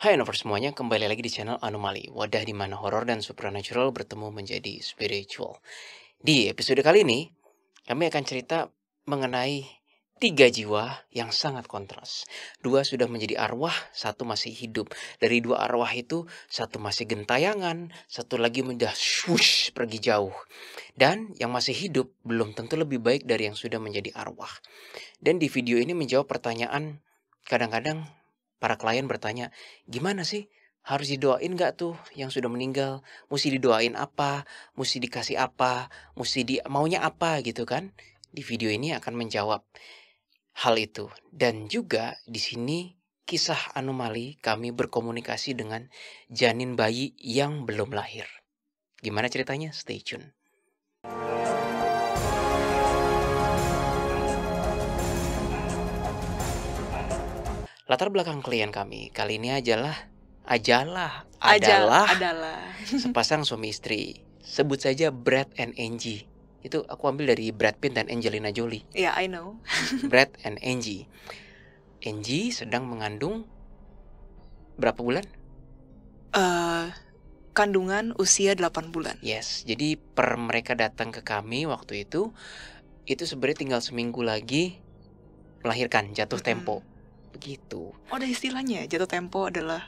Hai Nover semuanya, kembali lagi di channel Anomali, wadah di mana horor dan supernatural bertemu menjadi spiritual. Di episode kali ini, kami akan cerita mengenai tiga jiwa yang sangat kontras. Dua sudah menjadi arwah, satu masih hidup. Dari dua arwah itu, satu masih gentayangan, satu lagi sudah swoosh pergi jauh. Dan yang masih hidup belum tentu lebih baik dari yang sudah menjadi arwah. Dan di video ini menjawab pertanyaan, kadang-kadang para klien bertanya, gimana sih? Harus didoain nggak tuh yang sudah meninggal? Mesti didoain apa? Mesti dikasih apa? Maunya apa gitu kan? Di video ini akan menjawab hal itu. Dan juga di sini kisah anomali kami berkomunikasi dengan janin bayi yang belum lahir. Gimana ceritanya? Stay tune. Latar belakang klien kami kali ini adalah sepasang suami istri. Sebut saja Brad and Angie. Itu aku ambil dari Brad Pitt dan Angelina Jolie. Yeah, I know. Brad and Angie. Angie sedang mengandung berapa bulan? Kandungan usia 8 bulan. Yes, jadi per mereka datang ke kami waktu itu sebenarnya tinggal seminggu lagi melahirkan, jatuh tempo. Begitu. Oh, ada istilahnya, jatuh tempo adalah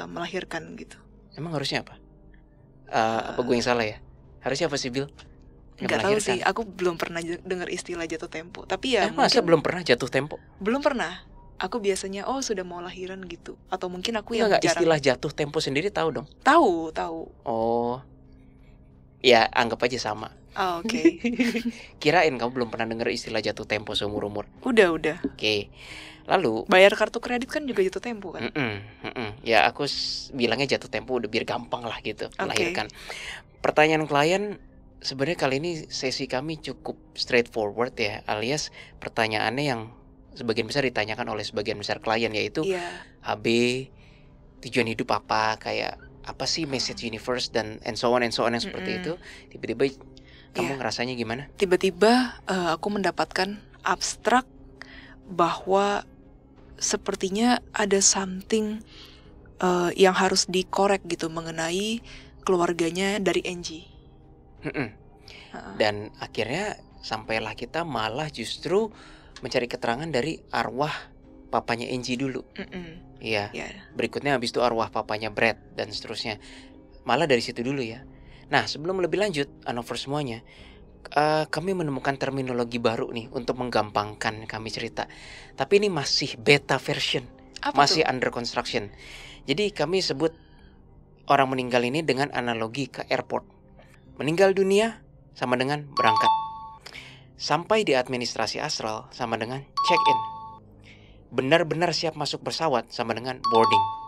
melahirkan gitu. Emang harusnya apa? Apa gue yang salah ya? Harusnya apa sih, Bill? Nggak tahu sih, aku belum pernah dengar istilah jatuh tempo. Tapi ya masa belum pernah jatuh tempo? Belum pernah. Aku biasanya sudah mau lahiran gitu. Atau mungkin aku yang Enggak, jarang. istilah jatuh tempo sendiri tahu dong? Tahu. Oh. Ya, anggap aja sama. Oh, oke. Okay. Kirain kamu belum pernah dengar istilah jatuh tempo seumur-umur. Udah. Oke. Lalu bayar kartu kredit kan juga jatuh tempo kan? Ya aku bilangnya jatuh tempo udah biar gampang lah gitu melahirkan. Pertanyaan klien sebenarnya kali ini sesi kami cukup straightforward ya, alias pertanyaannya yang sebagian besar ditanyakan oleh sebagian besar klien, yaitu HB, tujuan hidup apa, kayak apa sih message universe dan and so on yang seperti itu. Tiba-tiba kamu ngerasanya gimana? Tiba-tiba aku mendapatkan abstrak bahwa sepertinya ada something yang harus dikorek gitu mengenai keluarganya dari Angie. Dan akhirnya sampailah kita malah justru mencari keterangan dari arwah papanya Angie dulu. Iya. Berikutnya habis itu arwah papanya Brad dan seterusnya. Malah dari situ dulu ya. Nah, sebelum lebih lanjut, Anover semuanya, kami menemukan terminologi baru nih untuk menggampangkan kami cerita. Tapi ini masih beta version. Masih under construction. Jadi kami sebut orang meninggal ini dengan analogi ke airport. Meninggal dunia sama dengan berangkat. Sampai di administrasi astral sama dengan check-in. Benar-benar siap masuk pesawat sama dengan boarding.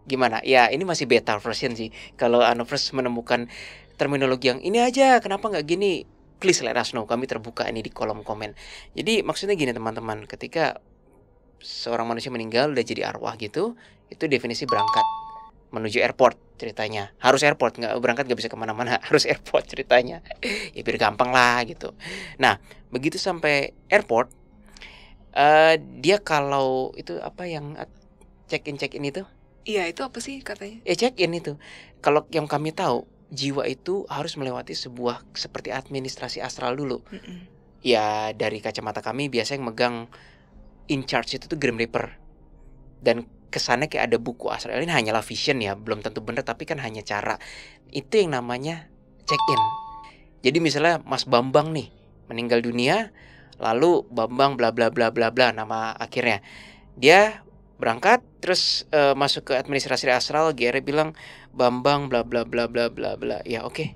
Gimana? Ya, ini masih beta version sih. Kalau Anovers menemukan terminologi yang ini aja, kenapa nggak gini? Please let us know. Kami terbuka ini di kolom komen. Jadi maksudnya gini teman-teman, ketika seorang manusia meninggal udah jadi arwah gitu, itu definisi berangkat menuju airport ceritanya. Harus airport, nggak berangkat nggak bisa kemana-mana, harus airport ceritanya. Ya biar gampang lah gitu. Nah, begitu sampai airport, dia kalau itu apa yang check-in itu? Iya, itu apa sih katanya? Check-in itu. Kalau yang kami tahu, jiwa itu harus melewati sebuah seperti administrasi astral dulu. Ya dari kacamata kami biasanya yang megang in charge itu tuh Grim Reaper. Dan kesannya kayak ada buku astral. Ini hanyalah vision ya, belum tentu benar tapi kan hanya cara. Itu yang namanya check-in. Jadi misalnya Mas Bambang nih meninggal dunia, lalu Bambang bla bla bla bla bla nama akhirnya. Dia berangkat terus masuk ke administrasi astral, GR bilang Bambang bla bla bla bla bla bla. Ya oke.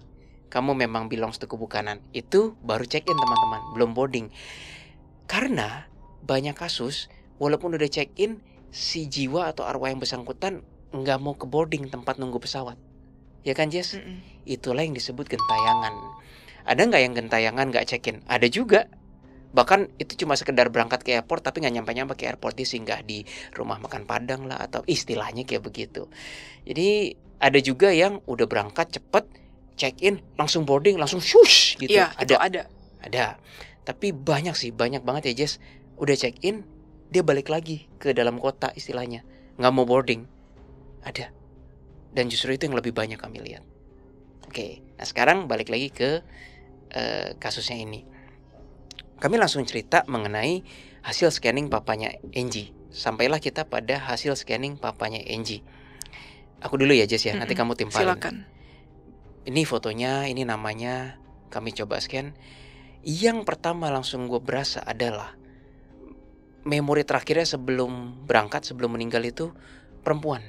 Kamu memang belongs to kubu kanan. Itu baru check-in teman-teman, belum boarding. Karena banyak kasus walaupun udah check-in, si jiwa atau arwah yang bersangkutan nggak mau ke boarding tempat nunggu pesawat. Ya kan Jess? Itulah yang disebut gentayangan. Ada nggak yang gentayangan nggak check-in? Ada juga. Bahkan itu cuma sekedar berangkat ke airport tapi nggak nyampe-nyampe ke airport, dia singgah di rumah makan Padang lah atau istilahnya kayak begitu. Jadi ada juga yang udah berangkat cepet, check-in, langsung boarding, langsung shush gitu. Iya, ada. Tapi banyak banget ya Jess. Udah check-in, dia balik lagi ke dalam kota istilahnya. nggak mau boarding. Ada. Dan justru itu yang lebih banyak kami lihat. Oke, nah sekarang balik lagi ke kasusnya ini. Kami langsung cerita mengenai hasil scanning papanya Angie. Sampailah kita pada hasil scanning papanya Angie. Aku dulu ya Jess ya, nanti kamu timpalin. Silakan. Ini fotonya, ini namanya, kami coba scan. Yang pertama langsung gue berasa adalah memori terakhirnya sebelum berangkat, sebelum meninggal itu perempuan.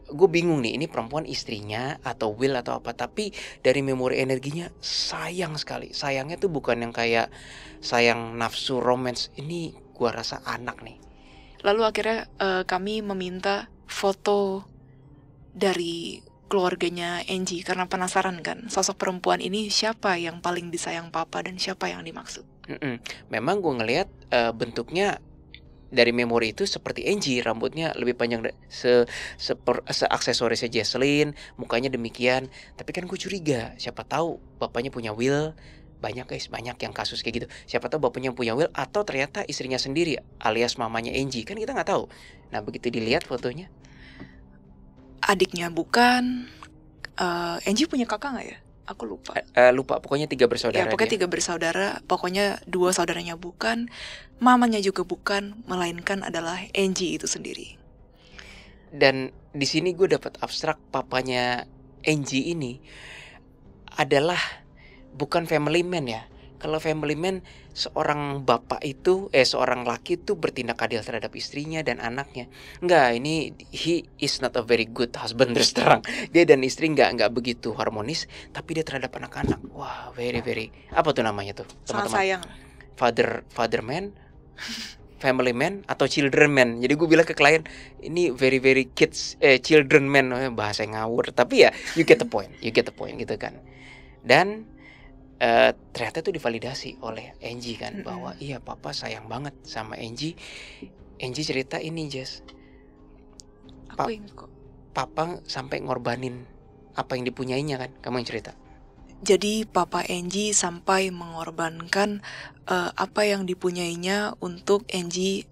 Gue bingung nih, ini perempuan istrinya atau Will atau apa. Tapi dari memori energinya sayang sekali. Sayangnya tuh bukan yang kayak sayang nafsu romance. Ini gue rasa anak nih. Lalu akhirnya kami meminta foto dari keluarganya Angie karena penasaran kan, sosok perempuan ini siapa yang paling disayang papa dan siapa yang dimaksud. Memang gue ngelihat bentuknya dari memori itu seperti Angie, rambutnya lebih panjang seaksesorisnya Jesslyn, mukanya demikian. Tapi kan gue curiga, siapa tahu bapaknya punya Will. Banyak guys, banyak yang kasus kayak gitu. Siapa tahu bapaknya punya Will atau ternyata istrinya sendiri alias mamanya Angie, kan kita nggak tahu. Nah begitu dilihat fotonya, adiknya bukan. Angie punya kakak nggak ya? Aku lupa. Lupa, pokoknya 3 bersaudara. Ya, pokoknya 3 bersaudara. Pokoknya 2 saudaranya bukan, mamanya juga bukan, melainkan adalah Angie itu sendiri. Dan di sini gue dapat abstrak papanya Angie ini adalah bukan family man ya. Kalau family man, seorang bapak itu, seorang laki itu bertindak adil terhadap istrinya dan anaknya. Enggak, ini he is not a very good husband, terus terang. Dia dan istri enggak begitu harmonis, tapi dia terhadap anak-anak. Wah, very apa tuh namanya tuh, teman-teman? Sangat sayang. Father man, family man, atau children man. Jadi gue bilang ke klien, ini very children man, bahasa ngawur. Tapi ya, you get the point gitu kan. Dan ternyata itu divalidasi oleh Angie kan, bahwa iya papa sayang banget sama Angie. Angie cerita ini Jess, aku ingat kok, papa sampai ngorbanin apa yang dipunyainya kan, kamu yang cerita. Jadi papa Angie sampai mengorbankan apa yang dipunyainya untuk Angie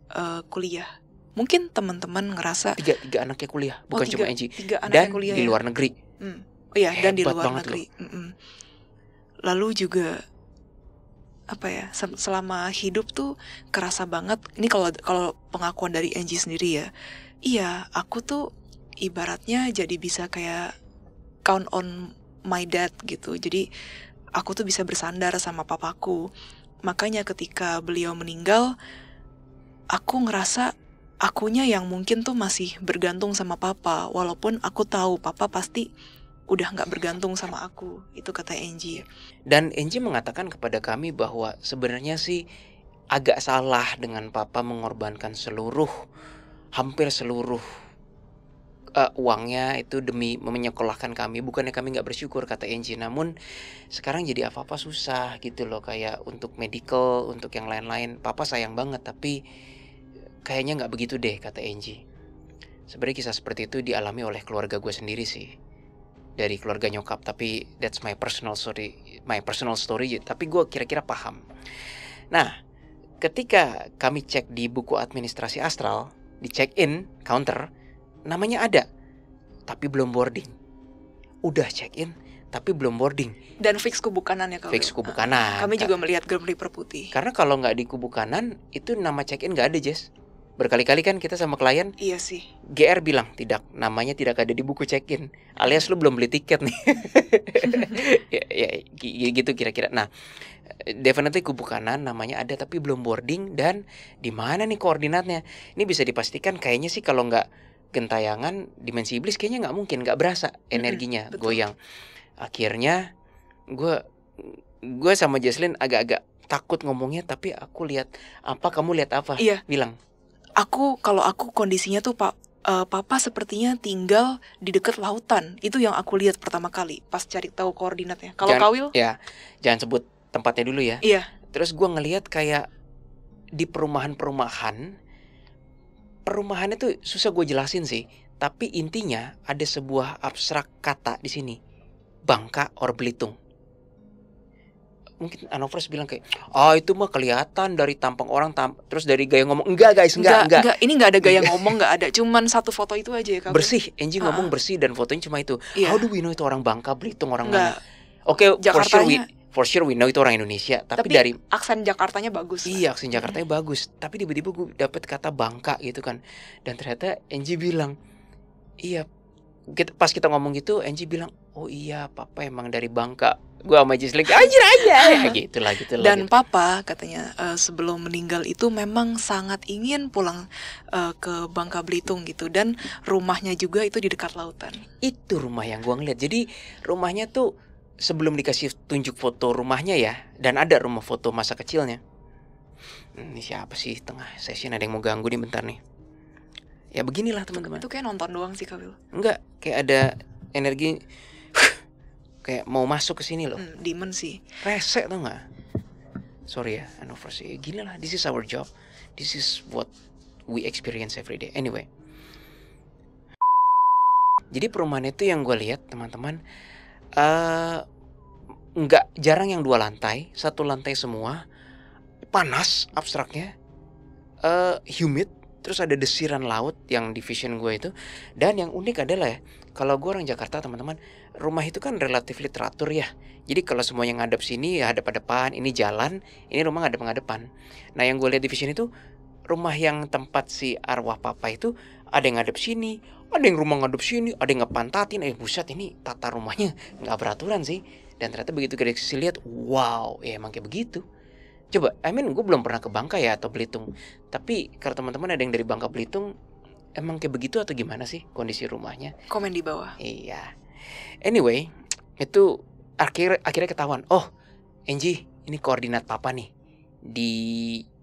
kuliah. Mungkin teman-teman ngerasa tiga anaknya kuliah, bukan cuma Angie, dan kuliah di luar negeri. Oh iya, dan di luar negeri. Lalu juga apa ya, selama hidup tuh kerasa banget. Ini kalau pengakuan dari Angie sendiri ya, iya aku tuh ibaratnya jadi bisa kayak count on my dad gitu. Jadi aku tuh bisa bersandar sama papaku. Makanya ketika beliau meninggal, aku ngerasa akunya yang mungkin tuh masih bergantung sama papa, walaupun aku tahu papa pasti udah gak bergantung sama aku. Itu kata Angie. Dan Angie mengatakan kepada kami bahwa sebenarnya sih agak salah dengan papa mengorbankan hampir seluruh uangnya itu demi menyekolahkan kami. Bukannya kami gak bersyukur, kata Angie. Namun sekarang jadi apa-apa susah gitu loh. Kayak untuk medical, untuk yang lain-lain, papa sayang banget, tapi kayaknya gak begitu deh, kata Angie. Sebenarnya kisah seperti itu dialami oleh keluarga gue sendiri sih, dari keluarga nyokap. Tapi that's my personal story. Tapi gue kira-kira paham. Nah, ketika kami cek di buku administrasi astral, di check-in counter, namanya ada, tapi belum boarding. Udah check-in, tapi belum boarding. Dan fix kubu kanan ya, fix kubu kanan. Kami juga melihat grip putih. Karena kalau nggak di kubu kanan, itu nama check-in nggak ada, Jess. Berkali-kali kan kita sama klien. Iya sih. GR bilang namanya tidak ada di buku check-in. Alias lu belum beli tiket nih. ya, gitu kira-kira. Nah, definitely kubu kanan namanya ada tapi belum boarding. Dan di mana nih koordinatnya? Ini bisa dipastikan kayaknya sih kalau nggak gentayangan dimensi iblis, kayaknya nggak mungkin, nggak berasa energinya goyang. Akhirnya gue sama Jesslyn agak-agak takut ngomongnya, tapi aku lihat apa, kamu lihat apa? Iya. Bilang. Kalau aku kondisinya tuh papa sepertinya tinggal di dekat lautan. Itu yang aku lihat pertama kali pas cari tahu koordinatnya. Kalau Kawil? Ya, jangan sebut tempatnya dulu ya. Iya. Terus gue ngelihat kayak di perumahan itu susah gue jelasin sih. Tapi intinya ada sebuah abstrak kata di sini, Bangka or Belitung. mungkin Anovers bilang kayak, itu mah kelihatan dari tampang orang, terus dari gaya ngomong. Enggak guys, enggak. Ini nggak ada gaya ngomong, nggak ada, cuman satu foto itu aja ya Kak. Bersih, Angie ngomong bersih dan fotonya cuma itu. How do we know itu orang Bangka, Belitung, orang mana? For sure we know itu orang Indonesia, tapi dari aksen Jakartanya bagus. Iya, aksen Jakartanya bagus. Tapi tiba-tiba gue dapet kata Bangka gitu kan. Dan ternyata Angie bilang, iya. Pas kita ngomong gitu, Angie bilang, oh iya, papa emang dari Bangka. Gue sama Jesslyn anjir aja. Gitulah. Dan papa katanya sebelum meninggal itu memang sangat ingin pulang ke Bangka Belitung gitu. Dan rumahnya juga itu di dekat lautan. Itu rumah yang gue ngeliat. Jadi rumahnya tuh sebelum dikasih tunjuk foto rumahnya ya, dan ada rumah foto masa kecilnya. Ini siapa sih tengah session, ada yang mau ganggu nih bentar nih. Ya beginilah teman-teman. Itu kayak nonton doang sih Kak Wil. Enggak, kayak ada energi kayak mau masuk ke sini loh. Demon sih. Resek tau gak? Sorry ya, anniversary. Gini lah, this is our job. This is what we experience every day. Anyway. Jadi perumahan itu yang gue lihat teman-teman, nggak jarang yang 2 lantai, 1 lantai semua, panas abstraknya, humid, terus ada desiran laut yang di vision gue itu. Dan yang unik adalah ya, kalau gue orang Jakarta teman-teman, rumah itu kan relatifly teratur ya. Jadi kalau semuanya ngadep sini ya hadap-hadapan, ini jalan, ini rumah ngadep-ngadepan. Nah yang gue lihat di vision itu, rumah yang tempat si arwah papa itu ada yang ngadep sini, ada yang rumah ngadep sini, ada yang ngepantatin. Buset, ini tata rumahnya nggak beraturan sih. Dan ternyata begitu kita lihat, wow, ya emang kayak begitu. Coba, gue belum pernah ke Bangka ya atau Belitung. Tapi kalau teman-teman ada yang dari Bangka Belitung, emang kayak begitu atau gimana sih kondisi rumahnya? Komen di bawah. Iya. Anyway, itu akhirnya ketahuan. Oh, Angie, ini koordinat papa nih. Di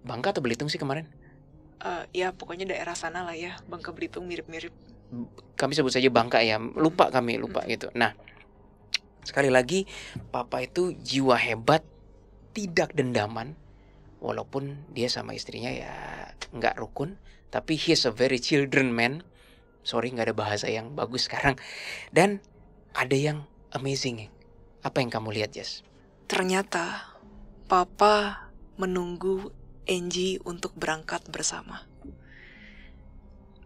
Bangka atau Belitung sih kemarin? Ya pokoknya daerah sana lah ya, Bangka Belitung mirip-mirip. Kami sebut saja Bangka ya, lupa gitu. Nah, sekali lagi papa itu jiwa hebat, tidak dendaman, walaupun dia sama istrinya ya nggak rukun, tapi he's a very children man. Sorry, nggak ada bahasa yang bagus sekarang. Dan ada yang amazing. Apa yang kamu lihat, Jess? Ternyata papa menunggu Angie untuk berangkat bersama.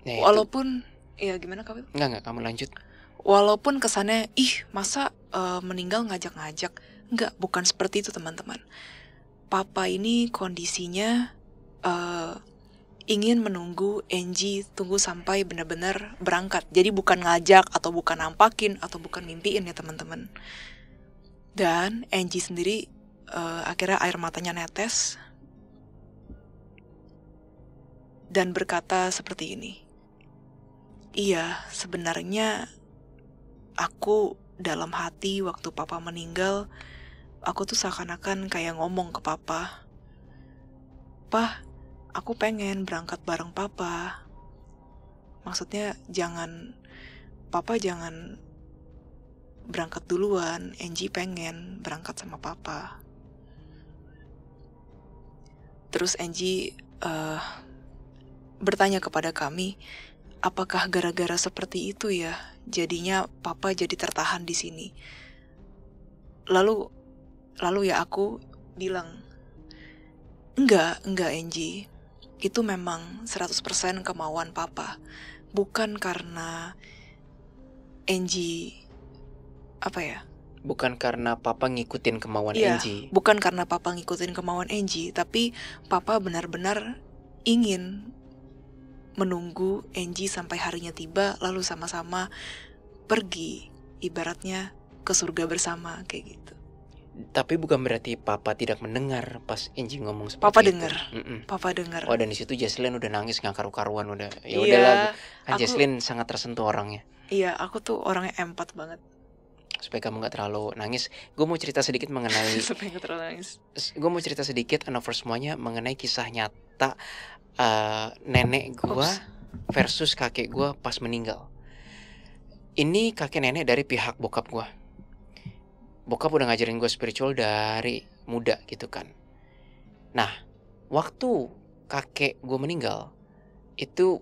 Walaupun ya gimana Kak? Enggak, kamu lanjut. Walaupun kesannya masa meninggal ngajak-ngajak. Enggak, bukan seperti itu teman-teman. Papa ini kondisinya ingin menunggu Angie tunggu sampai benar-benar berangkat. Jadi bukan ngajak atau bukan nampakin atau bukan mimpiin ya teman-teman. Dan Angie sendiri akhirnya air matanya netes dan berkata seperti ini. Iya, sebenarnya aku dalam hati waktu papa meninggal, aku tuh seakan-akan kayak ngomong ke papa, "Pah, aku pengen berangkat bareng papa. Maksudnya papa jangan berangkat duluan, Angie pengen berangkat sama papa." Terus Angie bertanya kepada kami, apakah gara-gara seperti itu ya jadinya papa jadi tertahan di sini. Lalu ya aku bilang, enggak Angie, itu memang 100% kemauan papa. Bukan karena Angie bukan karena papa ngikutin kemauan Angie. Bukan karena papa ngikutin kemauan Angie, tapi papa benar-benar ingin menunggu Angie sampai harinya tiba, lalu sama-sama pergi, ibaratnya ke surga bersama, kayak gitu. Tapi bukan berarti papa tidak mendengar pas Angie ngomong seperti papa itu. Papa dengar. Oh, dan di situ Jesslyn udah nangis nggak karu-karuan udah. Ya udahlah, kan Jesslyn sangat tersentuh orangnya. Iya, aku tuh orangnya empat banget. Supaya kamu nggak terlalu nangis, gue mau cerita sedikit mengenai. Supaya nggak terlalu nangis. Gue mau cerita sedikit anniversary semuanya mengenai kisah nyata nenek gue versus kakek gue pas meninggal. Ini kakek nenek dari pihak bokap gue. Bokap udah ngajarin gue spiritual dari muda gitu kan. Nah, waktu kakek gue meninggal, itu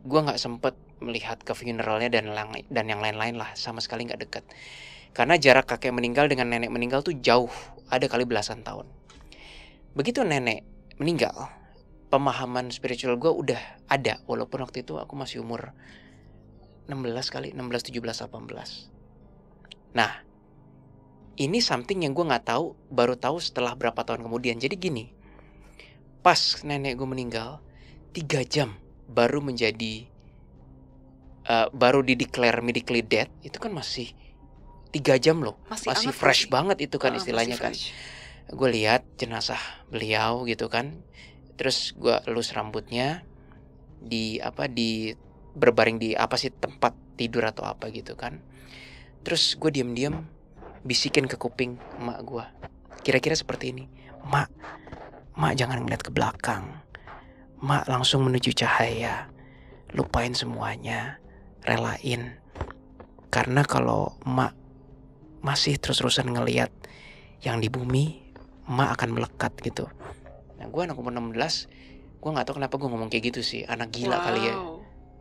gue gak sempet melihat ke funeralnya dan yang lain-lain lah. Sama sekali gak deket. Karena jarak kakek meninggal dengan nenek meninggal tuh jauh, ada kali belasan tahun. Begitu nenek meninggal, pemahaman spiritual gue udah ada, walaupun waktu itu aku masih umur 16 kali, 16, 17, 18. Nah, ini something yang gue gak tahu, baru tahu setelah berapa tahun kemudian. Jadi gini, pas nenek gue meninggal, 3 jam baru menjadi baru di-declare medically dead. Itu kan masih 3 jam loh. Masih fresh banget itu kan istilahnya kan. Gue lihat jenazah beliau gitu kan. Terus gue elus rambutnya di berbaring di tempat tidur atau apa gitu kan. Terus gue diam-diam bisikin ke kuping emak gue, kira-kira seperti ini, mak jangan ngeliat ke belakang, mak langsung menuju cahaya, lupain semuanya, relain, karena kalau mak masih terus-terusan ngeliat yang di bumi, mak akan melekat gitu. Nah gue anak umur 16, gue gak tahu kenapa gue ngomong kayak gitu sih, anak gila kali ya.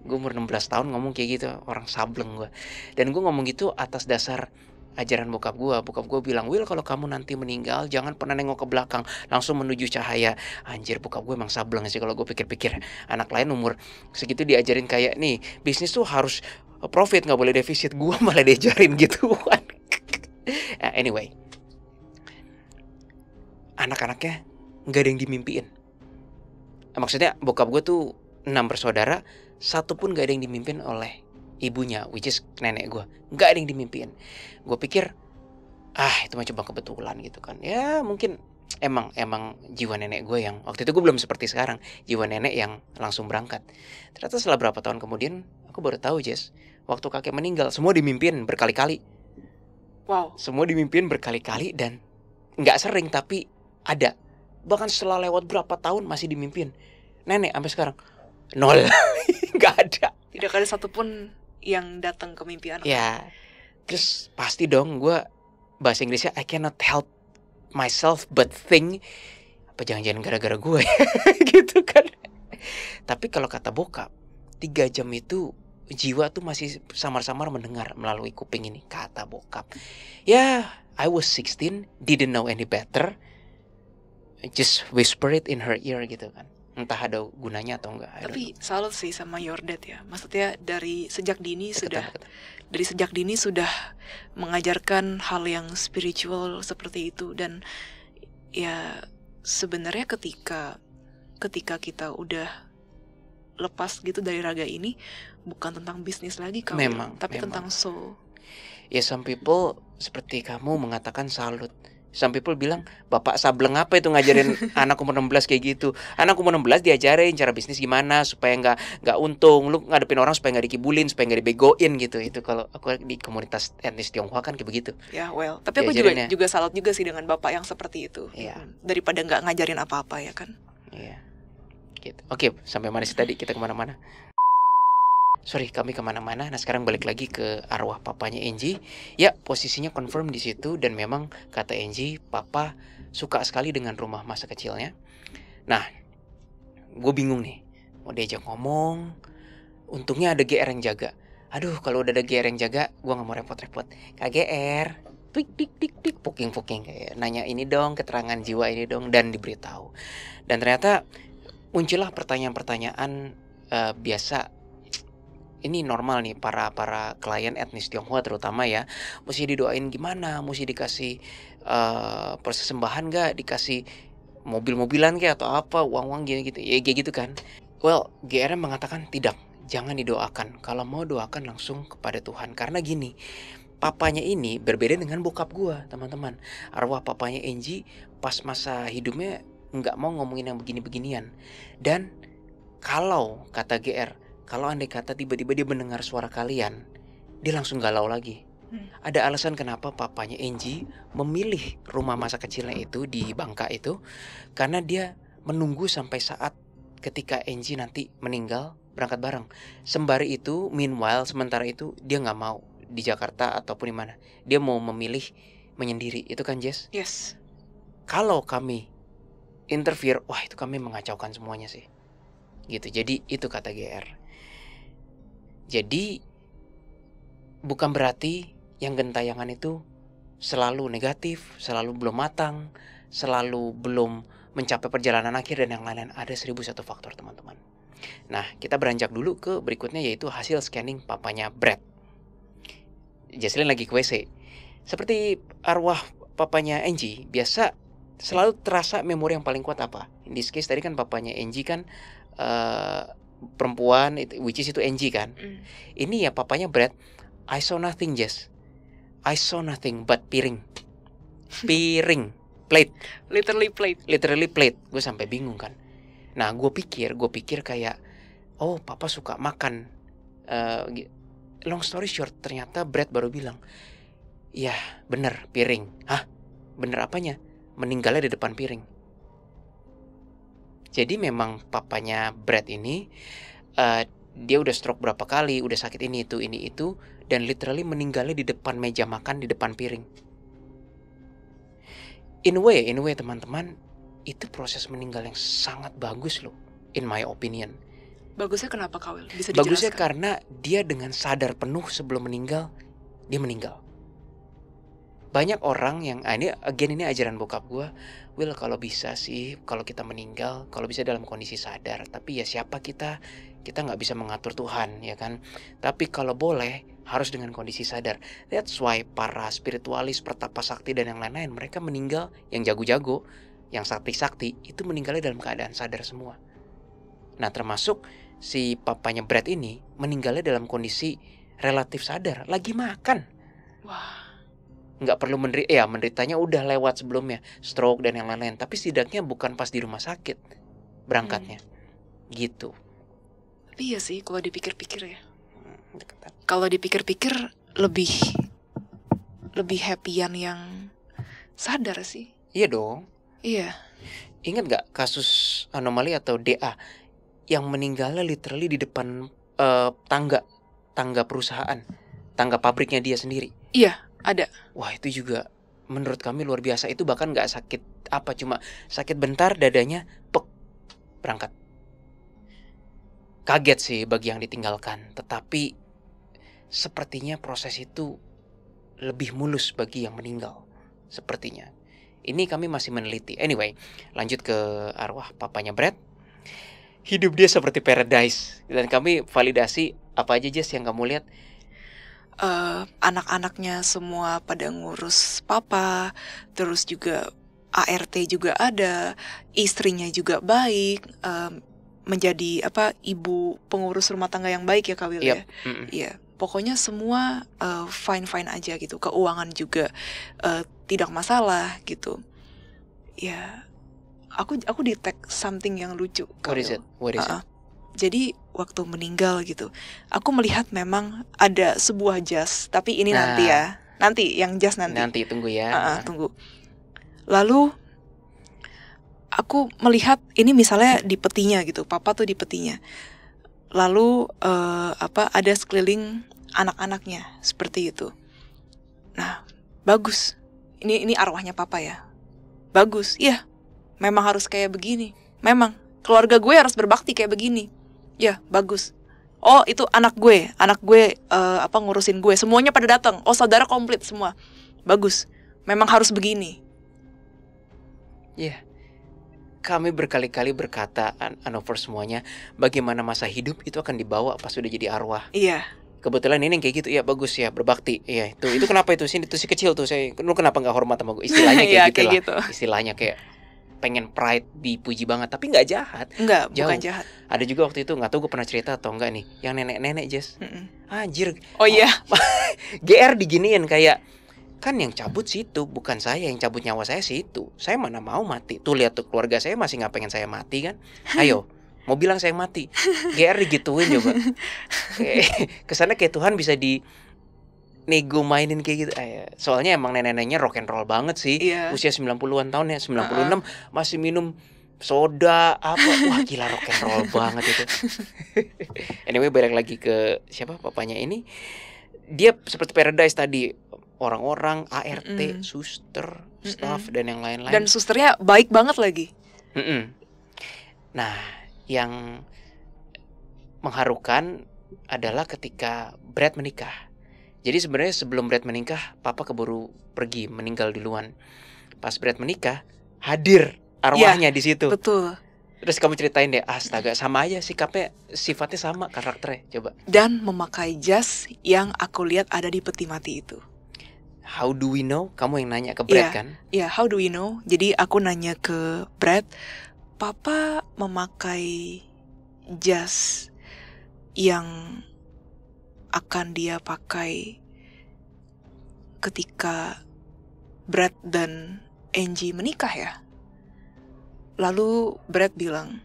Gue umur 16 tahun ngomong kayak gitu, orang sableng gue. Dan gue ngomong gitu atas dasar ajaran bokap gue. Bokap gue bilang, Will, kalau kamu nanti meninggal jangan pernah nengok ke belakang, langsung menuju cahaya. Anjir, bokap gue emang sableng sih kalau gue pikir-pikir. Anak lain umur segitu diajarin kayak nih, bisnis tuh harus profit, gak boleh defisit. Gue malah diajarin gituan. Anyway, anak-anaknya gak ada yang dimimpiin. Maksudnya bokap gue tuh 6 bersaudara, satu pun gak ada yang dimimpin oleh ibunya, which is nenek gue. Gak ada yang dimimpiin. Gue pikir, itu mah cuma kebetulan gitu kan. Ya mungkin emang jiwa nenek gue yang, waktu itu gue belum seperti sekarang, jiwa nenek yang langsung berangkat. Ternyata setelah berapa tahun kemudian, aku baru tahu, Jess, waktu kakek meninggal, semua dimimpin berkali-kali. Wow. Semua dimimpin berkali-kali dan gak sering, tapi ada. Bahkan setelah lewat berapa tahun masih dimimpin. Nenek sampai sekarang nol. Gak ada. Tidak ada satupun yang datang ke mimpi anak. Ya. Terus pasti dong gue, bahasa Inggrisnya I cannot help myself but think, apa jangan-jangan gara-gara gue gitu kan. Tapi kalau kata bokap, 3 jam itu jiwa tuh masih samar-samar mendengar melalui kuping ini, kata bokap. Ya, I was 16, didn't know any better, just whisper it in her ear gitu kan. Entah ada gunanya atau enggak. Tapi salut sih sama your dad ya. Maksudnya dari sejak dini sudah mengajarkan hal yang spiritual seperti itu. Dan ya sebenarnya ketika kita udah lepas gitu dari raga ini, bukan tentang bisnis lagi tapi tentang soul. Ya some people seperti kamu mengatakan salut. Some people bilang, bapak sableng apa itu ngajarin anak umur 16 kayak gitu. Anak umur 16 diajarin cara bisnis gimana supaya nggak untung. Lu ngadepin orang supaya nggak dikibulin, supaya nggak dibegoin gitu. Itu kalau aku di komunitas etnis Tionghoa kan kayak begitu. Ya well, tapi aku juga salut juga sih dengan bapak yang seperti itu. Ya. Daripada nggak ngajarin apa-apa ya kan. Iya. Gitu. Oke, sampai mana sih tadi kita kemana-mana? Sorry, kami kemana-mana. Nah sekarang balik lagi ke arwah papanya Angie. Ya, posisinya confirm di situ dan memang kata Angie, papa suka sekali dengan rumah masa kecilnya. Nah, gue bingung nih, mau diajak ngomong. Untungnya ada GR yang jaga. Aduh, kalau udah ada GR yang jaga, gue nggak mau repot-repot. Kak GR, tik, puking, kayak nanya ini dong, keterangan jiwa ini dong, dan diberitahu. Dan ternyata muncullah pertanyaan-pertanyaan biasa. Ini normal nih para klien etnis Tionghoa terutama ya. Mesti didoain gimana? Mesti dikasih persembahan gak? Dikasih mobil-mobilan kayak atau apa? Uang-uang gitu. Ya kayak gitu kan. Well, GR mengatakan tidak. Jangan didoakan. Kalau mau doakan langsung kepada Tuhan. Karena gini, papanya ini berbeda dengan bokap gua, teman-teman. Arwah papanya Angie pas masa hidupnya nggak mau ngomongin yang begini-beginian. Dan kalau kata GR, kalau andai kata tiba-tiba dia mendengar suara kalian, dia langsung galau lagi. Ada alasan kenapa papanya Angie memilih rumah masa kecilnya itu di Bangka itu, karena dia menunggu sampai saat ketika Angie nanti meninggal berangkat bareng. Sembari itu, meanwhile sementara itu dia nggak mau di Jakarta ataupun di mana. Dia mau memilih menyendiri. Itu kan Jess? Yes. Kalau kami interfere, wah itu kami mengacaukan semuanya sih. Gitu. Jadi itu kata GR. Jadi bukan berarti yang gentayangan itu selalu negatif, selalu belum matang, selalu belum mencapai perjalanan akhir, dan yang lain-lain. Ada 1001 faktor, teman-teman. Nah, kita beranjak dulu ke berikutnya, yaitu hasil scanning papanya Brad. Jesslyn lagi ke WC. Seperti arwah papanya Angie, biasa selalu terasa memori yang paling kuat apa? In this case tadi kan papanya Angie kan perempuan, which is itu Angie kan. Ini ya papanya Brad. I saw nothing, Jess. I saw nothing but piring. Piring. Plate. Literally plate. Gue sampai bingung kan. Nah, gue pikir kayak, oh, papa suka makan. Long story short, ternyata Brad baru bilang, ya bener, piring. Hah? Bener apanya? Meninggalnya di depan piring. Jadi memang papanya Brad ini, dia udah stroke berapa kali, udah sakit ini itu, dan literally meninggalnya di depan meja makan, di depan piring. In a way teman-teman, itu proses meninggal yang sangat bagus loh, in my opinion. Bagusnya kenapa, Kawil? Bisa dijelaskan? Bagusnya karena dia dengan sadar penuh sebelum meninggal, dia meninggal. Banyak orang yang, ini ajaran bokap gue, Will, kalau bisa sih, kalau kita meninggal, kalau bisa dalam kondisi sadar. Tapi ya siapa kita nggak bisa mengatur Tuhan, ya kan. Tapi kalau boleh, harus dengan kondisi sadar. That's why para spiritualis, pertapa sakti, dan yang lain-lain, mereka meninggal, yang jago-jago, yang sakti-sakti, itu meninggalnya dalam keadaan sadar semua. Nah, termasuk si papanya Brad ini meninggalnya dalam kondisi relatif sadar, lagi makan. Wah. Nggak perlu menderitanya udah lewat sebelumnya, stroke dan yang lain-lain. Tapi setidaknya bukan pas di rumah sakit berangkatnya. Gitu. Tapi iya sih, kalau dipikir-pikir ya. Kalau dipikir-pikir lebih happy-an yang sadar sih. Iya dong. Iya. Ingat gak kasus anomali atau DA yang meninggalnya literally di depan tangga perusahaan, tangga pabriknya dia sendiri? Iya, ada. Wah, itu juga menurut kami luar biasa. Itu bahkan gak sakit apa, cuma sakit bentar, dadanya pek, berangkat. Kaget sih bagi yang ditinggalkan, tetapi sepertinya proses itu lebih mulus bagi yang meninggal. Sepertinya. Ini kami masih meneliti. Anyway, lanjut ke arwah papanya Brad. Hidup dia seperti paradise. Dan kami validasi apa aja, Jess, yang kamu lihat. Anak-anaknya semua pada ngurus papa. Terus juga ART juga ada. Istrinya juga baik. Menjadi ibu pengurus rumah tangga yang baik ya, Kawil. Yep. Ya. Iya. Pokoknya semua fine aja gitu. Keuangan juga tidak masalah gitu. Ya, aku detect something yang lucu. What is it? Jadi waktu meninggal gitu, aku melihat memang ada sebuah jas. Tapi ini nanti ya. Nanti yang jas nanti. Nanti tunggu ya. Tunggu. Lalu aku melihat ini misalnya di petinya gitu. Papa tuh di petinya. Lalu ada sekeliling anak-anaknya seperti itu. Nah, bagus. Ini arwahnya papa ya. Bagus. Iya. Memang harus kayak begini. Memang keluarga gue harus berbakti kayak begini. Ya, bagus. Oh, itu anak gue ngurusin gue. Semuanya pada datang. Oh, saudara komplit semua. Bagus. Memang harus begini. Iya. Kami berkali-kali berkata, Anover semuanya, bagaimana masa hidup itu akan dibawa pas sudah jadi arwah. Iya. Kebetulan ini yang kayak gitu, ya bagus ya, berbakti. Iya, itu kenapa itu sih? Itu si kecil tuh, lu kenapa nggak hormat sama gue? Istilahnya kayak gitu lah. Gitu. Istilahnya kayak pengen pride, dipuji banget, tapi nggak jahat. Enggak, bukan jahat. Ada juga waktu itu, nggak tahu gue pernah cerita atau enggak nih, yang nenek-nenek, Jess. Anjir. Oh iya. GR diginiin kayak, kan yang cabut situ, bukan saya. Yang cabut nyawa saya situ. Saya mana mau mati. Tuh lihat tuh, keluarga saya masih nggak pengen saya mati kan. Ayo, mau bilang saya mati. GR digituin coba. Kesannya kayak Tuhan bisa di nego mainin kayak gitu. Soalnya emang nenek-neneknya rock and roll banget sih. Usia 90-an tahun ya, 96 masih minum soda apa. Wah, gila, rock and roll banget itu. Anyway, balik lagi ke siapa papanya ini. Dia seperti paradise tadi. Orang-orang, ART, suster, staff, dan yang lain-lain. Dan susternya baik banget lagi. Nah, yang mengharukan adalah ketika Brad menikah. Jadi sebenarnya sebelum Brad menikah, papa keburu pergi, meninggal duluan. Pas Brad menikah, hadir arwahnya di situ. Betul. Terus kamu ceritain deh, astaga, sama aja sikapnya, sifatnya sama, karakternya, coba. Dan memakai jas yang aku lihat ada di peti mati itu. How do we know? Kamu yang nanya ke Brad kan? Iya, how do we know? Jadi aku nanya ke Brad, papa memakai jas yang akan dia pakai ketika Brad dan Angie menikah ya? Lalu Brad bilang,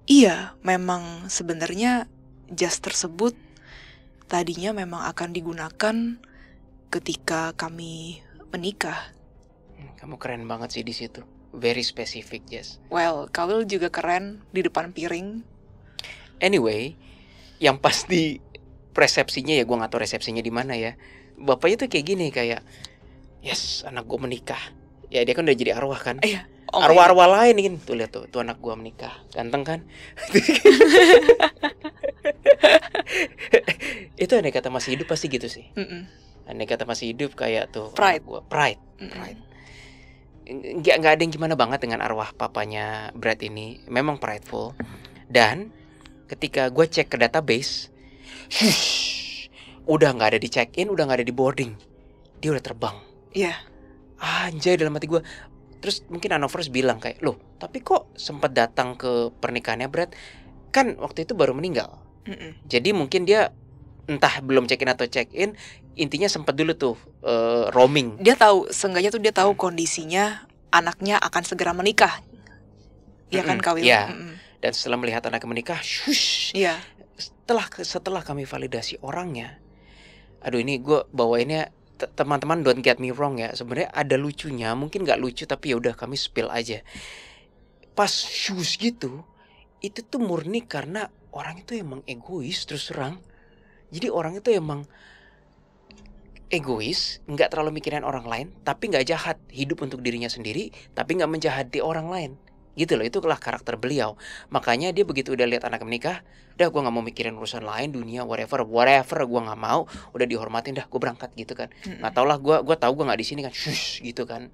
iya, memang sebenarnya jas tersebut tadinya memang akan digunakan ketika kami menikah. Kamu keren banget sih di situ. Very specific, Jess. Well, Khalil juga keren di depan piring. Anyway, yang pasti persepsinya ya, gue gak tahu resepsinya di mana ya. Bapaknya tuh kayak gini, kayak yes, anak gue menikah. Ya dia kan udah jadi arwah kan. Iya. Arwah-arwah lain kan. Tuh lihat tuh anak gue menikah. Ganteng kan? Itu andai kata masih hidup pasti gitu sih. Andai kata masih hidup kayak tuh Pride. Pride. Nggak ada yang gimana banget dengan arwah papanya Brad ini. Memang prideful. Dan ketika gue cek ke database, udah nggak ada di check in, udah nggak ada di boarding, dia udah terbang. Iya. Anjay, dalam hati gue. Terus mungkin Anovers bilang kayak, loh tapi kok sempat datang ke pernikahannya Brad? Kan waktu itu baru meninggal. Jadi mungkin dia entah belum check in atau check in, intinya sempat dulu tuh roaming. Dia tahu, seenggaknya tuh dia tahu kondisinya anaknya akan segera menikah. Iya kan Khalil? Iya. Dan setelah melihat anaknya menikah, shush. Iya. Setelah kami validasi orangnya, aduh ini gue bawainnya teman-teman don't get me wrong ya, sebenarnya ada lucunya, mungkin nggak lucu tapi ya udah kami spill aja. Pas shush gitu, itu tuh murni karena orang itu emang egois terus terang. Jadi orang itu emang egois, nggak terlalu mikirin orang lain, tapi nggak jahat, hidup untuk dirinya sendiri, tapi nggak menjahati orang lain. Gitu loh, itulah karakter beliau. Makanya dia begitu udah lihat anak menikah, udah gue nggak mau mikirin urusan lain, dunia, whatever, gue nggak mau, udah dihormatin, dah gue berangkat gitu kan. Nggak tau lah, gue tahu gue nggak di sini kan, shush gitu kan.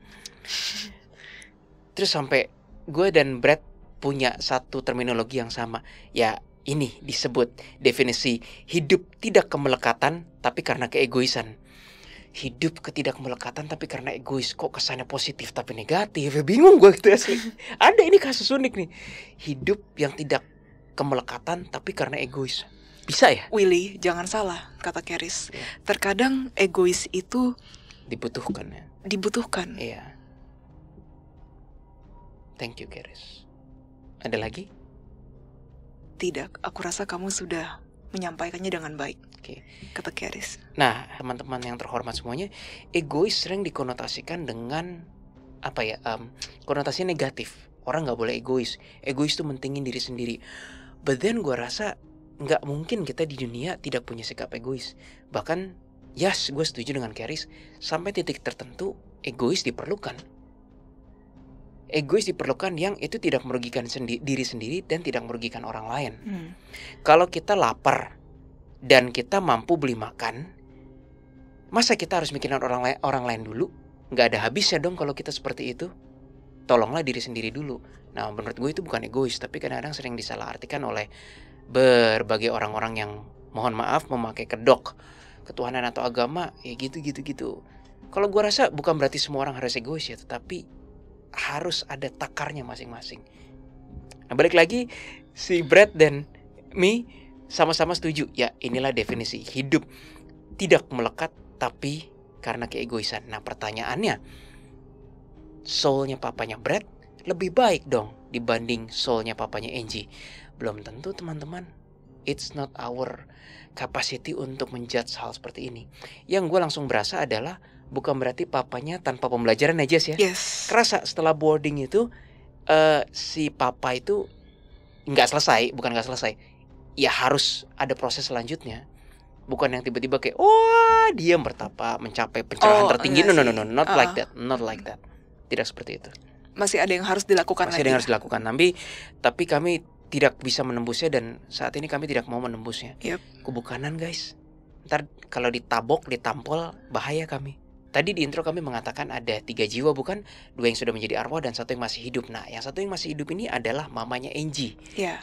Terus sampai gue dan Brad punya satu terminologi yang sama, ya ini disebut definisi hidup tidak kemelekatan tapi karena keegoisan. Hidup ketidakmelekatan tapi karena egois. Kok kesannya positif tapi negatif? Bingung gue gitu asli. Ada ini kasus unik nih. Hidup yang tidak kemelekatan tapi karena egois. Bisa ya? Willy, jangan salah kata Keris. Terkadang egois itu dibutuhkan ya. Dibutuhkan. Iya. Thank you Keris. Ada lagi? Tidak, aku rasa kamu sudah menyampaikannya dengan baik. Oke. Kata Keris. Nah, teman-teman yang terhormat semuanya, egois sering dikonotasikan dengan apa ya? Konotasinya negatif. Orang nggak boleh egois. Egois tuh mentingin diri sendiri. But then gue rasa nggak mungkin kita di dunia tidak punya sikap egois. Bahkan, yes, gue setuju dengan Keris. Sampai titik tertentu, egois diperlukan. Egois diperlukan yang itu tidak merugikan diri sendiri dan tidak merugikan orang lain. Kalau kita lapar dan kita mampu beli makan, masa kita harus mikirin orang lain dulu? Nggak ada habisnya dong kalau kita seperti itu. Tolonglah diri sendiri dulu. Nah, menurut gue itu bukan egois, tapi kadang-kadang sering disalahartikan oleh berbagai orang-orang yang mohon maaf memakai kedok ketuhanan atau agama, ya gitu. Kalau gue rasa bukan berarti semua orang harus egois ya, tetapi harus ada takarnya masing-masing. Nah, balik lagi, si Brad dan me sama-sama setuju. Ya, inilah definisi hidup tidak melekat tapi karena keegoisan. Nah, pertanyaannya, soulnya papanya Brad lebih baik dong dibanding soulnya papanya Angie? Belum tentu teman-teman. It's not our capacity untuk menjudge hal seperti ini. Yang gue langsung berasa adalah bukan berarti papanya tanpa pembelajaran aja sih ya. Yes. Kerasa setelah boarding itu si papa itu bukan nggak selesai. Ya harus ada proses selanjutnya. Bukan yang tiba-tiba kayak dia bertapa mencapai pencerahan tertinggi. No, not like that. Tidak seperti itu. Masih ada yang harus dilakukan. Tapi kami tidak bisa menembusnya dan saat ini kami tidak mau menembusnya. Yep. Kubu kanan guys. ntar kalau ditabok, ditampol, bahaya kami. Tadi di intro kami mengatakan ada 3 jiwa, bukan? 2 yang sudah menjadi arwah dan 1 yang masih hidup. Nah, yang 1 yang masih hidup ini adalah mamanya Angie,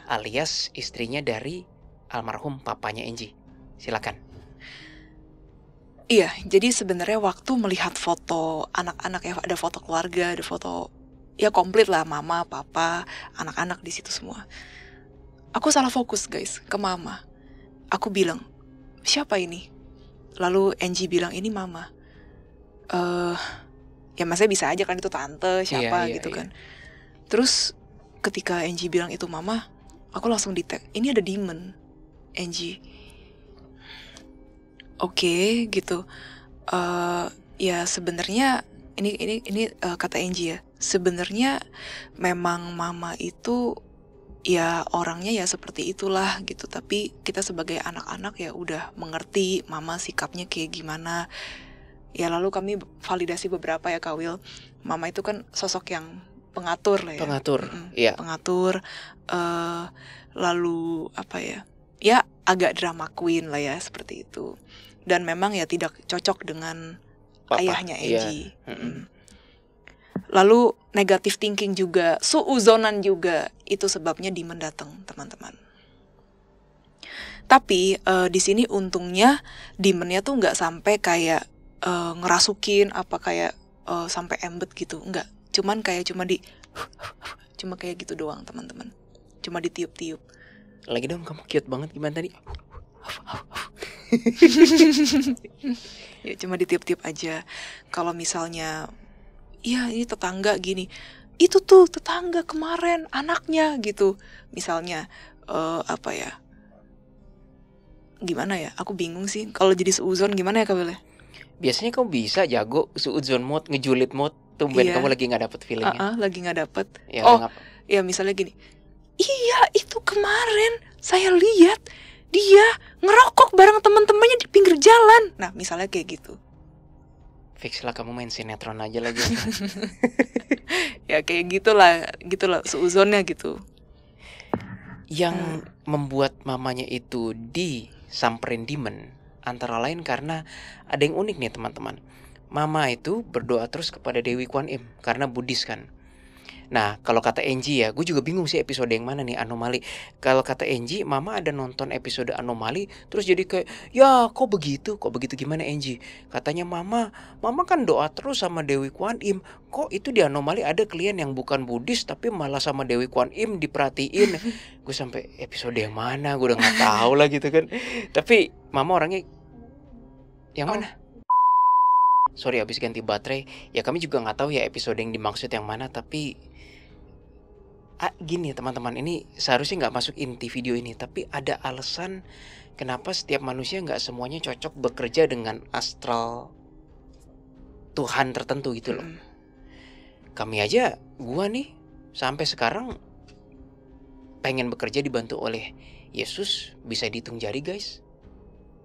alias istrinya dari almarhum papanya Angie. Silakan. Iya, jadi sebenarnya waktu melihat foto anak-anak ya, ada foto keluarga, ada foto ya komplit lah, mama, papa, anak-anak di situ semua. Aku salah fokus guys ke mama. Aku bilang, siapa ini? Lalu Angie bilang, ini mama. Ya maksudnya bisa aja kan itu tante siapa gitu kan. Terus ketika Angie bilang itu mama, aku langsung di-tag, ini ada demon Angie. Oke, gitu. Ya sebenarnya ini kata Angie ya. Sebenarnya memang mama itu ya orangnya ya seperti itulah gitu. Tapi kita sebagai anak-anak ya udah mengerti mama sikapnya kayak gimana. Ya lalu kami validasi beberapa ya Kak Will. Mama itu kan sosok yang pengatur lah ya. Pengatur. Lalu apa ya? Ya agak drama queen lah ya seperti itu. Dan memang ya tidak cocok dengan ayahnya Angie. Lalu negative thinking juga, suuzonan juga, itu sebabnya demon datang, teman-teman. Tapi di sini untungnya demonnya tuh nggak sampai kayak ngerasukin apa kayak sampai embed gitu, nggak. Cuma kayak cuma kayak gitu doang, teman-teman. Cuma ditiup-tiup. Lagi dong, kamu cute banget gimana tadi? Ya cuma ditiup-tiup aja. Kalau misalnya iya ini tetangga gini, itu tuh tetangga kemarin anaknya gitu. Misalnya apa ya? Gimana ya? Aku bingung sih. Kalau jadi suuzon gimana ya Kak Bele? Biasanya kamu bisa jago suuzon mode, ngejulit mode. Tumben kamu lagi nggak dapet feelingnya. Lagi nggak dapet. Ya, ya misalnya gini. Iya itu kemarin saya lihat dia ngerokok bareng teman-temannya di pinggir jalan. Nah misalnya kayak gitu. Fix lah kamu main sinetron aja lagi. Ya kayak gitulah suuzonnya gitu. Yang membuat mamanya itu disamperin demon antara lain karena ada yang unik nih teman-teman. Mama itu berdoa terus kepada Dewi Kwan Im karena Buddhis kan. Nah kalau kata Angie ya, gue juga bingung sih episode yang mana nih anomali. Kalau kata Angie, mama ada nonton episode anomali terus jadi kayak, ya kok begitu gimana Angie? Katanya mama kan doa terus sama Dewi Kwan Im. Kok itu di anomali ada klien yang bukan Buddhis tapi malah sama Dewi Kwan Im diperhatiin. Gue sampai episode yang mana gue udah nggak tahu lah gitu kan. Tapi mama orangnya yang mana? Sorry habis ganti baterai. Ya kami juga nggak tahu ya episode yang dimaksud yang mana, tapi gini teman-teman, ini seharusnya nggak masuk inti video ini, tapi ada alasan kenapa setiap manusia nggak semuanya cocok bekerja dengan astral Tuhan tertentu gitu loh. Kami aja, gua nih sampai sekarang pengen bekerja dibantu oleh Yesus, bisa dihitung jari guys.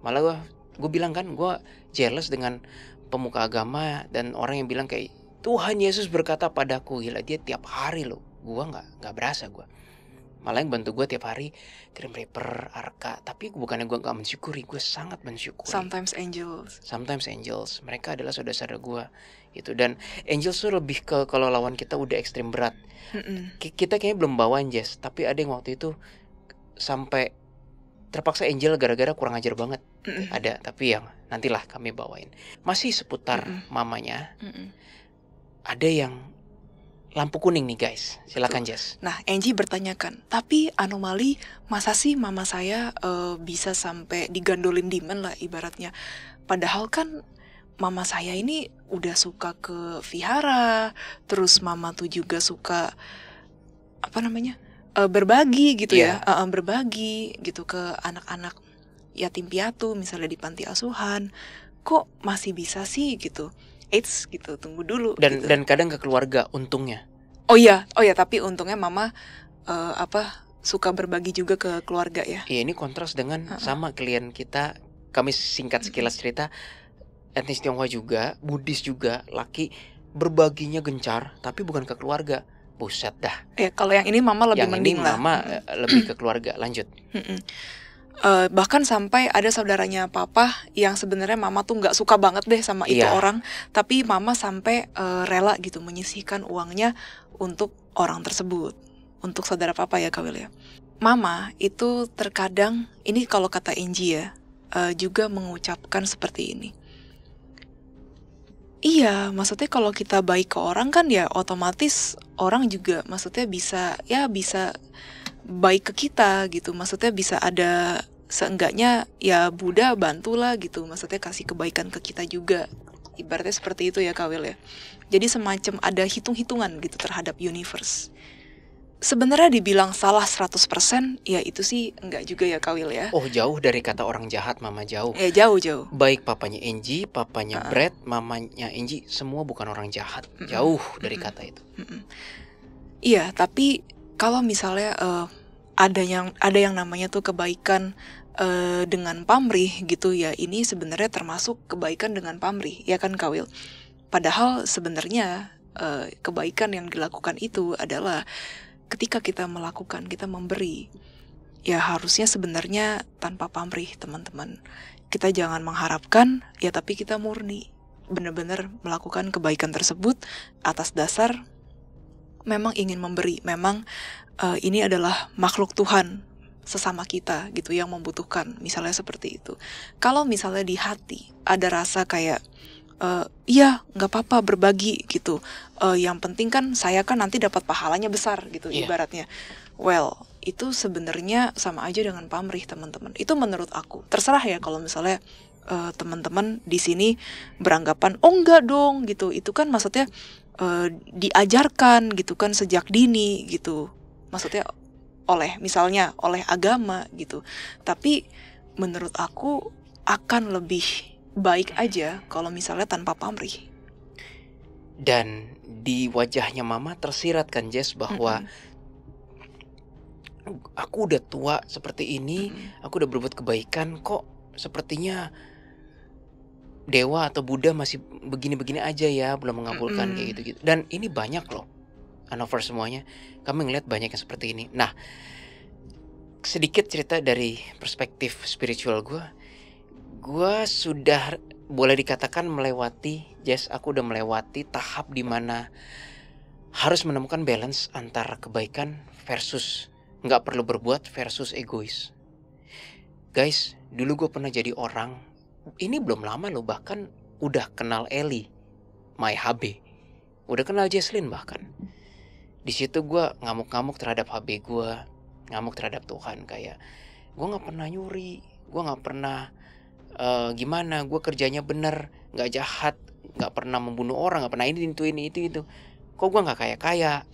Malah gue bilang kan, gue jealous dengan pemuka agama dan orang yang bilang kayak Tuhan Yesus berkata padaku, gila dia tiap hari loh. Gue nggak berasa gue. Malah yang bantu gue tiap hari Grim Reaper, Arka. Tapi bukannya gue nggak mensyukuri, gue sangat mensyukuri. Sometimes angels. Mereka adalah saudara-saudara gue gitu. Dan angels tuh lebih ke kalau lawan kita udah ekstrim berat. Kita kayaknya belum bawain Jess, tapi ada yang waktu itu sampai terpaksa angel gara-gara kurang ajar banget. Ada, tapi yang nantilah kami bawain. Masih seputar mamanya. Ada yang lampu kuning nih guys. Silakan Jess. Nah Angie bertanyakan, tapi anomali masa sih mama saya bisa sampai digandolin demon lah ibaratnya. Padahal kan mama saya ini udah suka ke vihara, terus mama tuh juga suka berbagi gitu ya, berbagi gitu ke anak-anak yatim piatu misalnya di panti asuhan. Kok masih bisa sih gitu? Eits gitu, tunggu dulu. Dan kadang ke keluarga untungnya. Oh iya, tapi untungnya mama suka berbagi juga ke keluarga ya. Iya, ini kontras dengan sama klien kita. Kami singkat sekilas cerita, etnis Tionghoa juga, Buddhis juga, laki berbaginya gencar, tapi bukan ke keluarga. Buset dah. Ya kalau yang ini mama lebih yang mending ini lah. Mama lebih ke keluarga. Lanjut. Bahkan sampai ada saudaranya papa yang sebenarnya mama tuh nggak suka banget deh sama itu orang, tapi mama sampai rela gitu menyisihkan uangnya untuk orang tersebut, untuk saudara papa ya Kak Will ya. Mama itu terkadang, ini kalau kata Angie ya, juga mengucapkan seperti ini. Iya, maksudnya kalau kita baik ke orang kan ya otomatis orang juga maksudnya bisa baik ke kita gitu. Maksudnya bisa ada, seenggaknya ya Buddha bantulah gitu. Maksudnya kasih kebaikan ke kita juga. Ibaratnya seperti itu ya Kak Will ya. Jadi semacam ada hitung-hitungan gitu terhadap universe. Sebenarnya dibilang salah 100%, ya itu sih enggak juga ya Kak Will ya. Oh, jauh dari kata orang jahat, Mama, jauh. Jauh. Baik papanya Angie, papanya Brad, mamanya Angie, semua bukan orang jahat. Jauh dari kata itu. Iya, tapi kalau misalnya ada yang namanya tuh kebaikan dengan pamrih gitu ya, ini sebenarnya termasuk kebaikan dengan pamrih, ya kan Kak Will? Padahal sebenarnya kebaikan yang dilakukan itu adalah ketika kita melakukan, kita memberi, ya harusnya sebenarnya tanpa pamrih teman-teman. Kita jangan mengharapkan, ya tapi kita murni benar-benar melakukan kebaikan tersebut atas dasar memang ingin memberi. Memang ini adalah makhluk Tuhan sesama kita gitu yang membutuhkan, misalnya seperti itu. Kalau misalnya di hati ada rasa kayak iya nggak apa-apa berbagi gitu, yang penting kan saya kan nanti dapat pahalanya besar gitu, ibaratnya. Well, itu sebenarnya sama aja dengan pamrih teman-teman. Itu menurut aku. Terserah ya kalau misalnya teman-teman di sini beranggapan oh enggak dong gitu. Itu kan maksudnya diajarkan gitu kan sejak dini gitu. Maksudnya misalnya oleh agama gitu. Tapi menurut aku akan lebih baik aja kalau misalnya tanpa pamrih. Dan di wajahnya Mama tersirat kan Jess bahwa aku udah tua seperti ini, aku udah berbuat kebaikan, kok sepertinya Dewa atau Buddha masih begini-begini aja ya, belum mengabulkan kayak gitu-gitu. Dan ini banyak loh, Hanover semuanya, kami ngeliat banyak yang seperti ini. Nah, sedikit cerita dari perspektif spiritual gue sudah boleh dikatakan melewati, aku udah melewati tahap dimana harus menemukan balance antara kebaikan versus nggak perlu berbuat versus egois. Guys, dulu gue pernah jadi orang, ini belum lama loh, bahkan udah kenal Eli, my HB, udah kenal Jesslyn bahkan. Di situ gue ngamuk-ngamuk terhadap HB gue, ngamuk terhadap Tuhan, kayak gue nggak pernah nyuri, gue nggak pernah gimana, gue kerjanya bener, nggak jahat, nggak pernah membunuh orang, nggak pernah ini itu. Kok gue nggak kaya,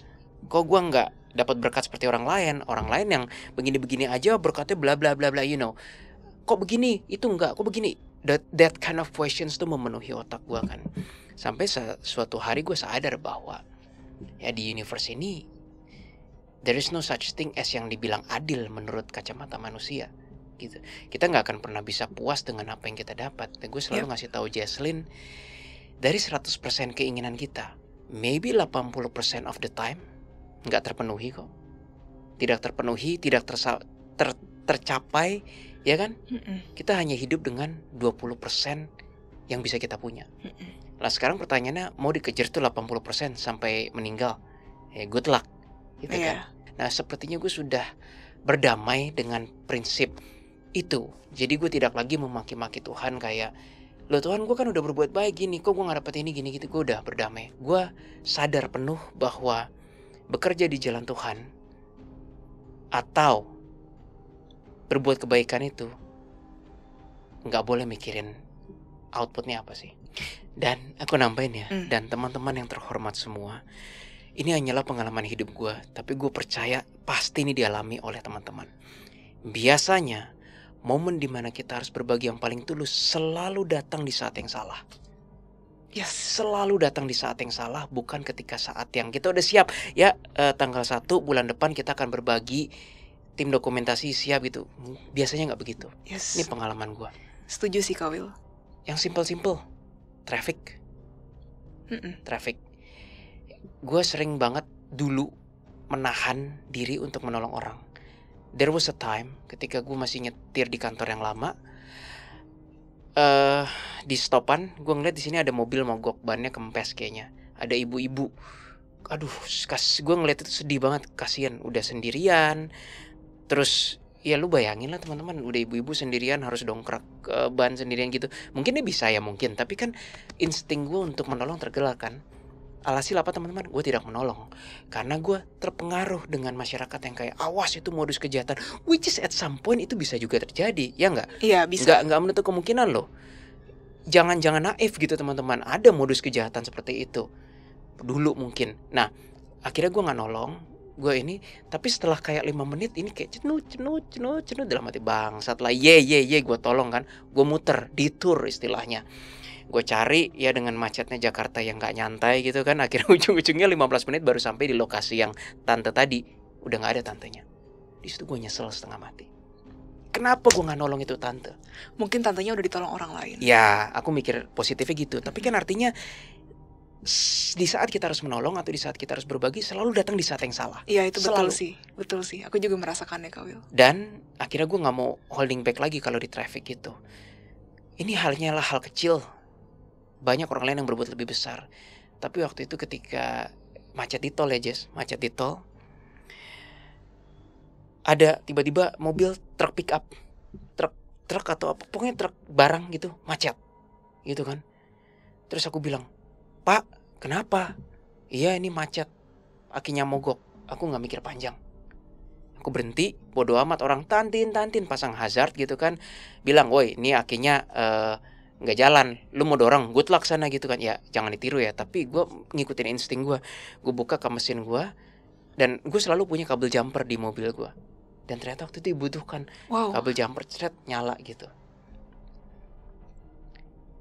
kok gue nggak dapat berkat seperti orang lain yang begini-begini aja berkatnya bla bla bla bla, kok begini, itu enggak, kok begini. That kind of questions tuh memenuhi otak gue kan. Sampai suatu hari gue sadar bahwa ya di universe ini there is no such thing as yang dibilang adil menurut kacamata manusia gitu. Kita nggak akan pernah bisa puas dengan apa yang kita dapat. Dan gue selalu ngasih tahu Jesslyn, dari 100% keinginan kita, maybe 80% of the time nggak terpenuhi kok. Tidak terpenuhi, tidak tercapai, ya kan? Kita hanya hidup dengan 20% yang bisa kita punya. Nah sekarang pertanyaannya, mau dikejar tuh 80% sampai meninggal, ya good luck gitu kan. Nah sepertinya gue sudah berdamai dengan prinsip itu. Jadi gue tidak lagi memaki-maki Tuhan kayak, loh Tuhan gue kan udah berbuat baik gini, kok gue gak dapet ini gini gitu. Gue udah berdamai. Gue sadar penuh bahwa bekerja di jalan Tuhan atau berbuat kebaikan itu gak boleh mikirin outputnya apa sih. Dan aku nambahin ya, dan teman-teman yang terhormat semua, ini hanyalah pengalaman hidup gue, tapi gue percaya pasti ini dialami oleh teman-teman. Biasanya momen dimana kita harus berbagi yang paling tulus selalu datang di saat yang salah. Selalu datang di saat yang salah, bukan ketika saat yang kita udah siap. Ya tanggal 1 bulan depan kita akan berbagi, tim dokumentasi siap gitu. Biasanya gak begitu. Ini pengalaman gue. Setuju sih Kak Will. Yang simple-simple, traffic. Gue sering banget dulu menahan diri untuk menolong orang. There was a time ketika gue masih nyetir di kantor yang lama, di stopan gue ngeliat di sini ada mobil mogok, bannya kempes kayaknya. Ada ibu-ibu. Aduh, gue ngeliat itu sedih banget, kasihan udah sendirian. Terus ya lu bayangin lah teman-teman, udah ibu-ibu sendirian harus dongkrak ban sendirian gitu. Mungkin dia bisa ya mungkin, tapi kan insting gue untuk menolong tergelar kan. Alhasil apa teman-teman? Gue tidak menolong karena gue terpengaruh dengan masyarakat yang kayak awas itu modus kejahatan, which is at some point itu bisa juga terjadi, ya nggak? Iya bisa. Nggak menutup kemungkinan loh. Jangan naif gitu teman-teman. Ada modus kejahatan seperti itu dulu mungkin. Nah akhirnya gue nggak nolong. Gue ini, tapi setelah kayak 5 menit ini kayak cenut dalam hati bangsat lah. Ye gue tolong kan. Gue muter, detour istilahnya. Gue cari ya dengan macetnya Jakarta yang gak nyantai gitu kan. Akhirnya ujung-ujungnya 15 menit baru sampai di lokasi yang tante tadi. Udah gak ada tantenya. Di situ gue nyesel setengah mati. Kenapa gue gak nolong itu tante? Mungkin tantenya udah ditolong orang lain. Ya aku mikir positifnya gitu. Tapi kan artinya di saat kita harus menolong atau di saat kita harus berbagi selalu datang di saat yang salah. Iya itu selalu. Betul sih. Aku juga merasakannya Kak Will. Dan akhirnya gue gak mau holding back lagi kalau di traffic gitu. Ini hanyalah hal kecil. Banyak orang lain yang berbuat lebih besar. Tapi waktu itu ketika macet di tol ya Jess, macet di tol, ada tiba-tiba mobil truk pick up, truk atau apa, pokoknya truk barang gitu, macet, gitu kan. Terus aku bilang, Pak, kenapa? Iya ini macet, akinya mogok. Aku nggak mikir panjang. Aku berhenti, bodo amat orang tantin pasang hazard gitu kan, bilang, woi ini akinya nggak jalan, lu mau dorong, good luck sana gitu kan. Ya jangan ditiru ya, tapi gue ngikutin insting gue. Gue buka ke mesin gue, dan gue selalu punya kabel jumper di mobil gue. Dan ternyata waktu itu dibutuhkan kabel jumper, cret, nyala gitu.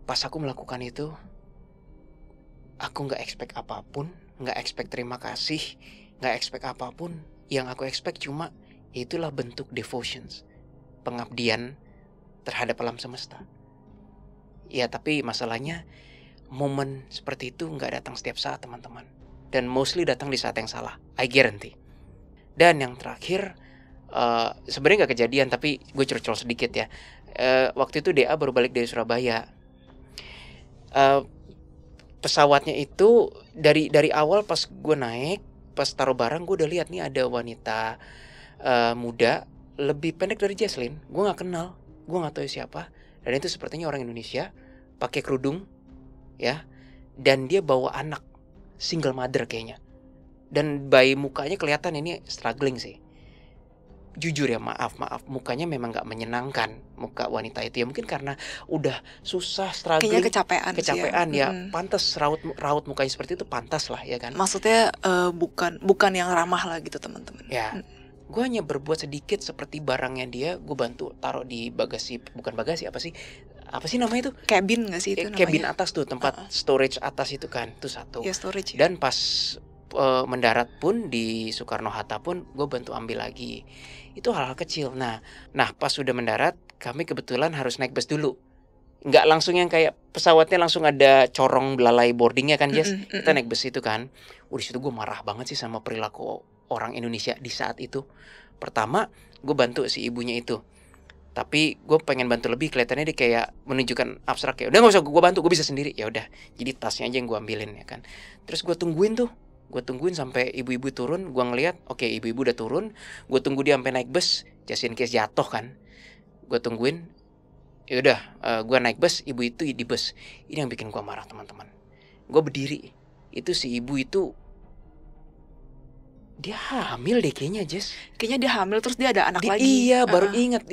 Pas aku melakukan itu, aku nggak expect apapun, nggak expect terima kasih, nggak expect apapun. Yang aku expect cuma itulah bentuk devotions, pengabdian terhadap alam semesta. Ya tapi masalahnya momen seperti itu nggak datang setiap saat teman-teman. Dan mostly datang di saat yang salah, I guarantee. Dan yang terakhir, sebenarnya nggak kejadian tapi gue curcol sedikit ya. Waktu itu DA baru balik dari Surabaya. Pesawatnya itu dari awal pas gue naik, pas taruh barang gue udah lihat nih ada wanita muda lebih pendek dari Jesslyn. Gue nggak kenal, gue nggak tahu siapa. Dan itu sepertinya orang Indonesia, pakai kerudung, ya. Dan dia bawa anak, single mother kayaknya. Dan by mukanya kelihatan ini struggling sih. Jujur ya, maaf, mukanya memang gak menyenangkan muka wanita itu ya. Mungkin karena udah susah, struggling, kayaknya kecapean ya. Pantas raut mukanya seperti itu, pantas lah ya kan. Maksudnya bukan yang ramah lah gitu teman-teman. Ya. Gue hanya berbuat sedikit seperti barangnya dia, gue bantu taruh di bagasi, bukan bagasi, apa sih namanya itu? Cabin gak sih itu namanya? Cabin atas tuh, tempat storage atas itu kan, itu satu. Ya storage ya. Dan pas mendarat pun di Soekarno-Hatta pun gue bantu ambil lagi. Itu hal-hal kecil. Nah pas sudah mendarat, kami kebetulan harus naik bus dulu. Nggak langsung yang kayak pesawatnya langsung ada corong belalai boardingnya kan Jess. Kita naik bus itu kan. Di situ gue marah banget sih sama perilaku orang Indonesia di saat itu. Pertama, gue bantu si ibunya itu. Tapi gue pengen bantu lebih, kelihatannya dia kayak menunjukkan abstrak ya. Udah nggak usah gue bantu, gue bisa sendiri. Ya udah, jadi tasnya aja yang gue ambilin ya kan. Terus gue tungguin sampai ibu-ibu turun. Gue ngeliat, oke, ibu-ibu udah turun. Gue tunggu dia sampai naik bus, just in case jatuh kan. Gue tungguin. Ya udah, gue naik bus, ibu itu di bus. Ini yang bikin gue marah teman-teman. Gue berdiri, itu si ibu itu dia hamil deh kayaknya Jess. Kayaknya dia hamil terus dia ada anak lagi. Iya baru ingat.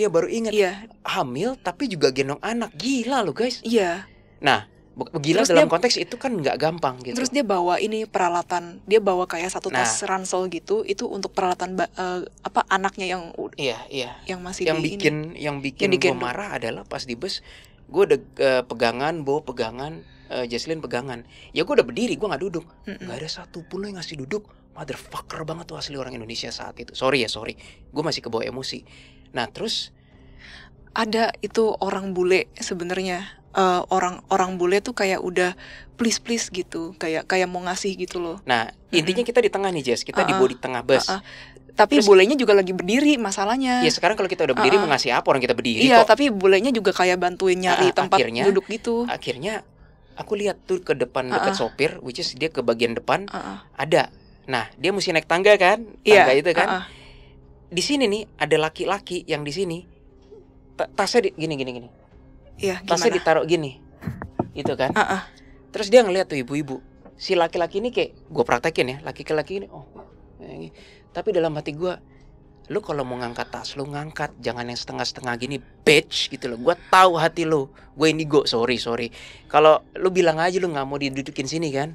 Iya. Hamil tapi juga gendong anak. Gila loh guys. Iya. Nah gila terus dalam konteks itu kan gak gampang gitu. Terus dia bawa ini peralatan. Dia bawa kayak satu tas ransel gitu. Itu untuk peralatan anaknya yang Iya. Yang masih Yang bikin gue marah adalah pas di bus, gue udah bawa pegangan, Jesslyn pegangan. Ya gue udah berdiri, gue gak duduk. Gak ada satupun lo yang ngasih duduk. Motherfucker banget tuh asli orang Indonesia saat itu. Sorry. Gue masih kebawa emosi. Nah terus ada itu orang bule sebenarnya. Orang bule tuh kayak udah please gitu. Kayak mau ngasih gitu loh. Nah intinya kita di tengah nih Jess. Kita di bodi tengah bus. Tapi bulenya juga lagi berdiri masalahnya. Ya sekarang kalau kita udah berdiri mau ngasih apa orang kita berdiri Iya, kok. tapi bulenya juga kayak bantuin nyari tempat duduk gitu. Akhirnya aku lihat tuh ke depan dekat sopir, which is dia ke bagian depan ada. Nah, dia mesti naik tangga kan? Tangga itu kan. Di sini nih ada laki-laki yang di sini tasnya gini. Iya, tasnya ditaruh gini. Itu kan. Terus dia ngeliat tuh ibu-ibu. Si laki-laki ini kayak gue praktekin ya, laki-laki ini tapi dalam hati gue, lu kalau mau ngangkat tas lu ngangkat, jangan yang setengah-setengah gini, bitch gitu loh. Gue tahu hati lu, gue indigo, sorry. Kalau lu bilang aja lu nggak mau didudukin sini kan,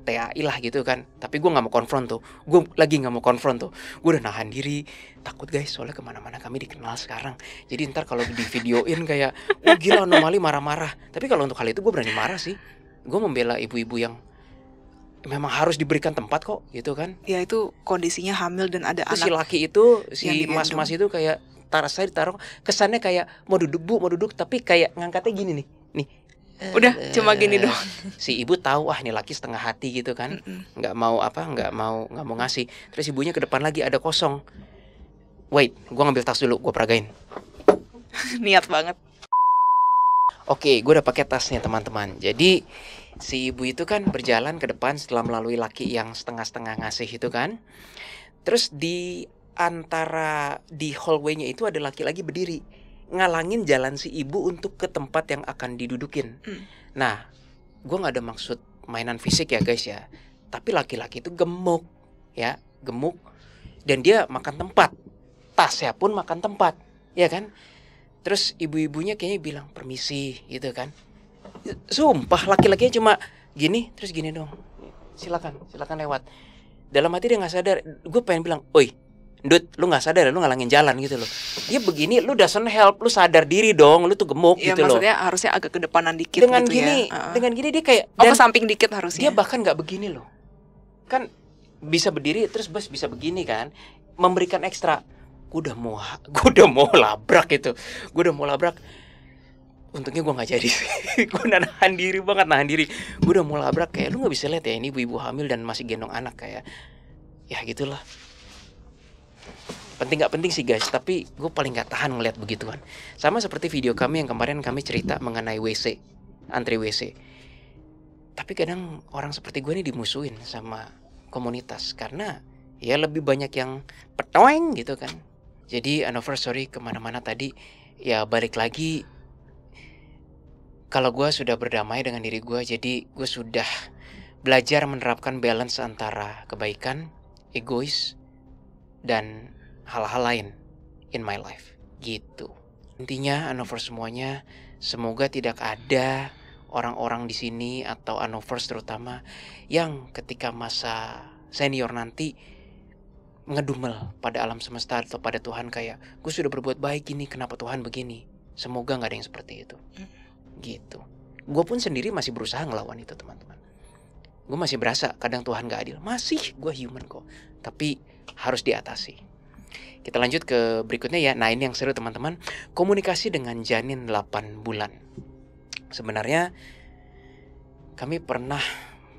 TAI lah gitu kan. Tapi gue nggak mau konfront tuh, gue udah nahan diri, takut guys, soalnya kemana-mana kami dikenal sekarang. Jadi ntar kalau di videoin kayak, gila anomali marah-marah. Tapi kalau untuk hal itu gue berani marah sih. Gue membela ibu-ibu yang memang harus diberikan tempat kok gitu kan. Ya itu kondisinya hamil dan ada anak. Si laki itu, si mas-mas itu kayak saya ditaruh, kesannya kayak mau duduk tapi kayak ngangkatnya gini nih. Udah cuma gini doang. Si ibu tahu nih laki setengah hati gitu kan. Nggak mau ngasih. Terus ibunya ke depan lagi ada kosong. Wait, gua ngambil tas dulu, gua peragain. Niat banget. Oke, gue udah pakai tasnya teman-teman. Jadi si ibu itu kan berjalan ke depan setelah melalui laki yang setengah-setengah ngasih itu kan. Terus di antara di hallway-nya itu ada laki-laki berdiri ngalangin jalan si ibu untuk ke tempat yang akan didudukin. Nah, gue nggak ada maksud mainan fisik ya guys ya. Tapi laki-laki itu gemuk, dan dia makan tempat. Tasnya pun makan tempat, ya kan? Terus ibu-ibunya kayaknya bilang permisi gitu kan. Sumpah laki-lakinya cuma gini, terus gini dong. Silakan lewat. Dalam hati dia gak sadar. Gue pengen bilang, oi Dut, lu gak sadar, lu ngalangin jalan gitu loh. Dia begini, lu doesn't help, lu sadar diri dong, lu tuh gemuk ya, gitu loh. Ya maksudnya harusnya agak ke depanan dikit dengan gitu gini, ya. Dengan gini dia kayak ke samping dikit harusnya. Dia bahkan gak begini loh. Kan bisa berdiri terus bisa begini kan. Memberikan ekstra. Gue udah mau labrak gitu. Untungnya gue gak jadi. Gue nahan diri. Gue udah mau labrak kayak lu gak bisa lihat ya ini ibu-ibu hamil dan masih gendong anak kayak. Ya gitulah. Penting gak penting sih guys, tapi gue paling gak tahan ngeliat begituan. Sama seperti video kami yang kemarin kami cerita mengenai WC, antri WC. Tapi kadang orang seperti gue ini dimusuhin sama komunitas karena ya lebih banyak yang petoeng gitu kan. Jadi anniversary kemana-mana tadi, ya balik lagi. Kalau gue sudah berdamai dengan diri gue, jadi gue sudah belajar menerapkan balance antara kebaikan, egois, dan hal-hal lain in my life. Gitu. Intinya anniversary semuanya, semoga tidak ada orang-orang di sini atau anniversary terutama yang ketika masa senior nanti ngedumel pada alam semesta atau pada Tuhan kayak gue sudah berbuat baik ini, kenapa Tuhan begini. Semoga gak ada yang seperti itu. Gitu. Gue pun sendiri masih berusaha ngelawan itu teman-teman. Gue masih berasa kadang Tuhan gak adil. Masih gue human kok. Tapi harus diatasi. Kita lanjut ke berikutnya ya. Nah ini yang seru teman-teman. Komunikasi dengan janin 8 bulan. Sebenarnya kami pernah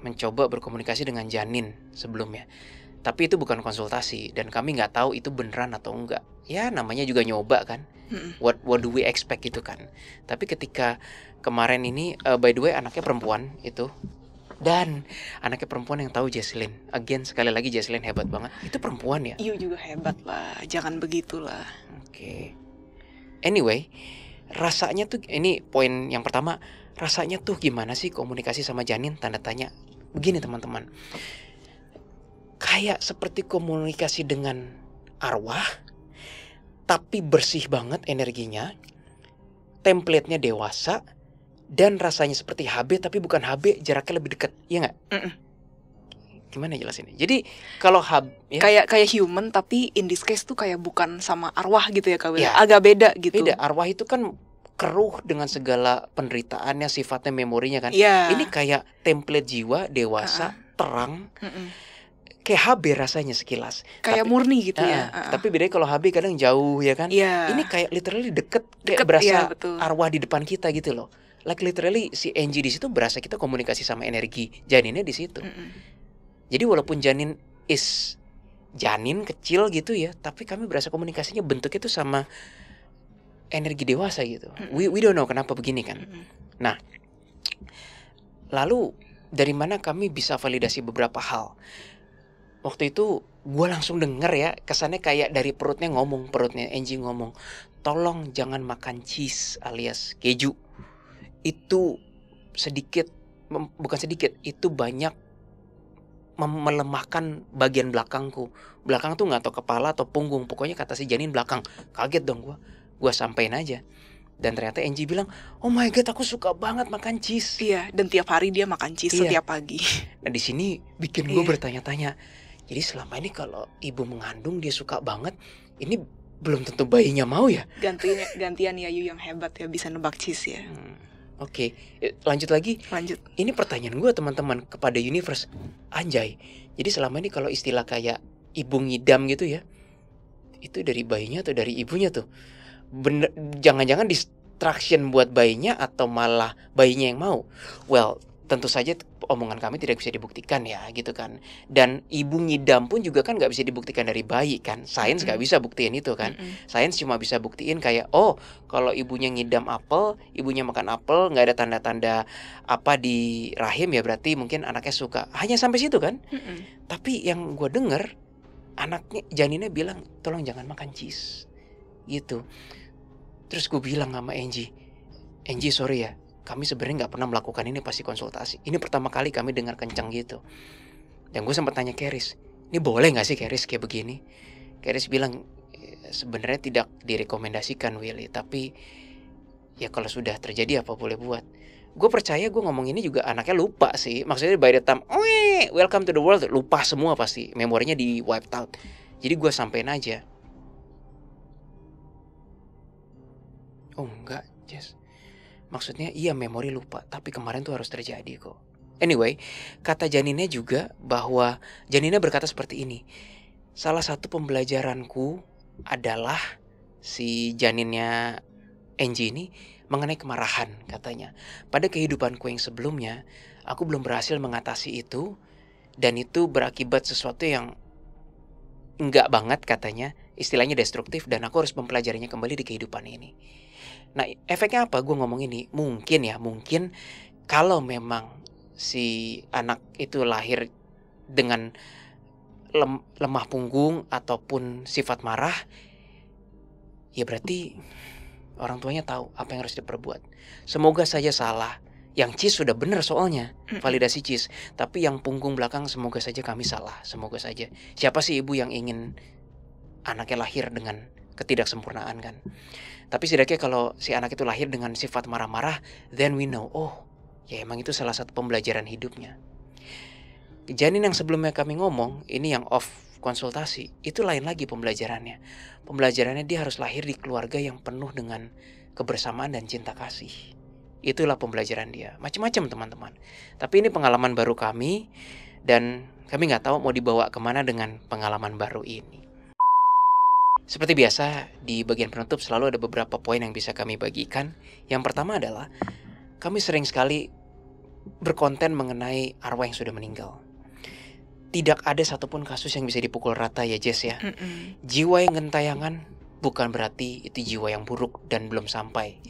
mencoba berkomunikasi dengan janin sebelumnya. Tapi itu bukan konsultasi dan kami nggak tahu itu beneran atau enggak. Ya namanya juga nyoba kan. What do we expect gitu kan. Tapi ketika kemarin ini by the way anaknya perempuan itu. Dan anaknya perempuan yang tahu Jesslyn. Again sekali lagi Jesslyn hebat banget. Itu perempuan ya? Iya juga hebat lah. Jangan begitulah. Oke. Anyway, rasanya tuh ini poin yang pertama. Rasanya tuh gimana sih komunikasi sama janin? Tanda tanya. Begini teman-teman. Kayak seperti komunikasi dengan arwah, tapi bersih banget energinya, template-nya dewasa, dan rasanya seperti HB tapi bukan HB, jaraknya lebih dekat, iya nggak? Gimana jelasinnya? Jadi kalau HB ya? kayak human tapi in this case tuh kayak bukan sama arwah gitu ya Kak Wil. Ya, agak beda gitu. Beda, arwah itu kan keruh dengan segala penderitaannya, sifatnya, memorinya kan. Ya. Ini kayak template jiwa dewasa, terang. Kayak HB rasanya sekilas. Kayak murni gitu ya. Tapi bedanya kalau HB kadang jauh ya kan. Ini kayak literally deket kayak berasa arwah di depan kita gitu loh. Like literally si Angie di situ berasa kita komunikasi sama energi janinnya di situ. Jadi walaupun janin is janin kecil gitu ya, tapi kami berasa komunikasinya bentuknya tuh sama energi dewasa gitu. We don't know kenapa begini kan. Nah, lalu dari mana kami bisa validasi beberapa hal? Waktu itu gue langsung denger ya, kesannya kayak dari perutnya Angie ngomong, tolong jangan makan cheese alias keju. Itu bukan sedikit, itu banyak melemahkan bagian belakangku. Belakang tuh gak tahu kepala atau punggung, pokoknya kata si janin belakang. Kaget dong gue sampein aja. Dan ternyata Angie bilang, oh my god, aku suka banget makan cheese. Iya, dan tiap hari dia makan cheese setiap pagi. Nah di sini bikin gue bertanya-tanya, jadi selama ini kalau ibu mengandung dia suka banget, ini belum tentu bayinya mau ya? Gantian Yayu yang hebat ya, bisa nebak cheese ya. Oke, lanjut lagi. Lanjut. Ini pertanyaan gue teman-teman kepada universe. Anjay, jadi selama ini kalau istilah kayak ibu ngidam gitu ya, itu dari bayinya atau dari ibunya tuh? Bener, jangan-jangan distraction buat bayinya atau malah bayinya yang mau? Well, tentu saja omongan kami tidak bisa dibuktikan ya gitu kan. Dan ibu ngidam pun juga kan gak bisa dibuktikan dari bayi kan. Sains gak bisa buktiin itu kan. Sains cuma bisa buktiin kayak, oh kalau ibunya ngidam apel, ibunya makan apel, gak ada tanda-tanda apa di rahim ya berarti mungkin anaknya suka. Hanya sampai situ kan. Tapi yang gue denger, anaknya, janinnya bilang tolong jangan makan cheese gitu. Terus gue bilang sama Angie, sorry ya, kami sebenarnya nggak pernah melakukan ini pasti konsultasi. Ini pertama kali kami dengar kencang gitu. Dan gue sempat tanya Keris, ini boleh nggak sih Keris kayak begini? Keris bilang sebenarnya tidak direkomendasikan Willy, tapi ya kalau sudah terjadi apa boleh buat. Gue percaya gue ngomong ini juga anaknya lupa sih. Maksudnya by the time, welcome to the world, lupa semua pasti, memorinya di wiped out. Jadi gue sampein aja. Oh enggak, Jess. Maksudnya iya memori lupa, tapi kemarin tuh harus terjadi kok. Anyway, kata janinnya juga bahwa janinnya berkata seperti ini. Salah satu pembelajaranku adalah si janinnya Angie ini mengenai kemarahan katanya. Pada kehidupanku yang sebelumnya, aku belum berhasil mengatasi itu. Dan itu berakibat sesuatu yang enggak banget katanya. Istilahnya destruktif dan aku harus mempelajarinya kembali di kehidupan ini. Nah efeknya apa gue ngomong ini? Mungkin kalau memang si anak itu lahir dengan lemah punggung ataupun sifat marah, ya berarti orang tuanya tahu apa yang harus diperbuat. Semoga saja salah. Yang cheese sudah benar soalnya, validasi cheese. Tapi yang punggung belakang semoga saja kami salah. Semoga saja. Siapa sih ibu yang ingin anaknya lahir dengan ketidaksempurnaan kan? Tapi setidaknya kalau si anak itu lahir dengan sifat marah-marah, then we know, oh ya emang itu salah satu pembelajaran hidupnya. Janin yang sebelumnya kami ngomong, ini yang off konsultasi, itu lain lagi pembelajarannya. Pembelajarannya dia harus lahir di keluarga yang penuh dengan kebersamaan dan cinta kasih. Itulah pembelajaran dia. Macam-macam teman-teman. Tapi ini pengalaman baru kami, dan kami gak tahu mau dibawa kemana dengan pengalaman baru ini. Seperti biasa, di bagian penutup selalu ada beberapa poin yang bisa kami bagikan. Yang pertama adalah, kami sering sekali berkonten mengenai arwah yang sudah meninggal. Tidak ada satupun kasus yang bisa dipukul rata ya Jess ya. Jiwa yang gentayangan bukan berarti itu jiwa yang buruk dan belum sampai.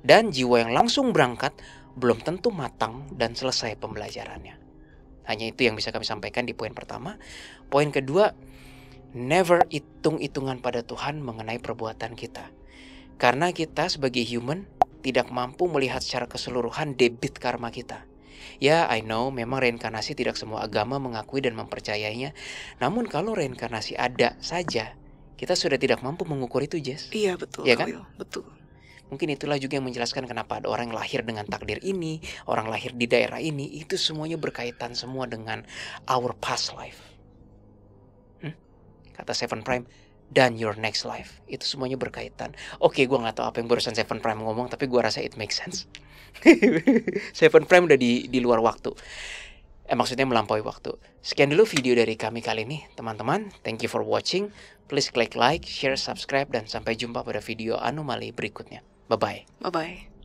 Dan jiwa yang langsung berangkat belum tentu matang dan selesai pembelajarannya. Hanya itu yang bisa kami sampaikan di poin pertama. Poin kedua, never hitung-hitungan pada Tuhan mengenai perbuatan kita. Karena kita sebagai human tidak mampu melihat secara keseluruhan debit karma kita. Ya, I know memang reinkarnasi tidak semua agama mengakui dan mempercayainya. Namun kalau reinkarnasi ada saja, kita sudah tidak mampu mengukur itu, Jess. Iya, betul. Ya kan? Betul. Mungkin itulah juga yang menjelaskan kenapa ada orang yang lahir dengan takdir ini, orang lahir di daerah ini, itu semuanya berkaitan semua dengan our past life. Kata Seven Prime, dan your next life. Itu semuanya berkaitan. Oke, gue gak tahu apa yang barusan Seven Prime ngomong, tapi gue rasa it makes sense. Seven Prime udah di luar waktu. Maksudnya melampaui waktu. Sekian dulu video dari kami kali ini, teman-teman. Thank you for watching. Please klik like, share, subscribe, dan sampai jumpa pada video anomali berikutnya. Bye-bye. Bye-bye.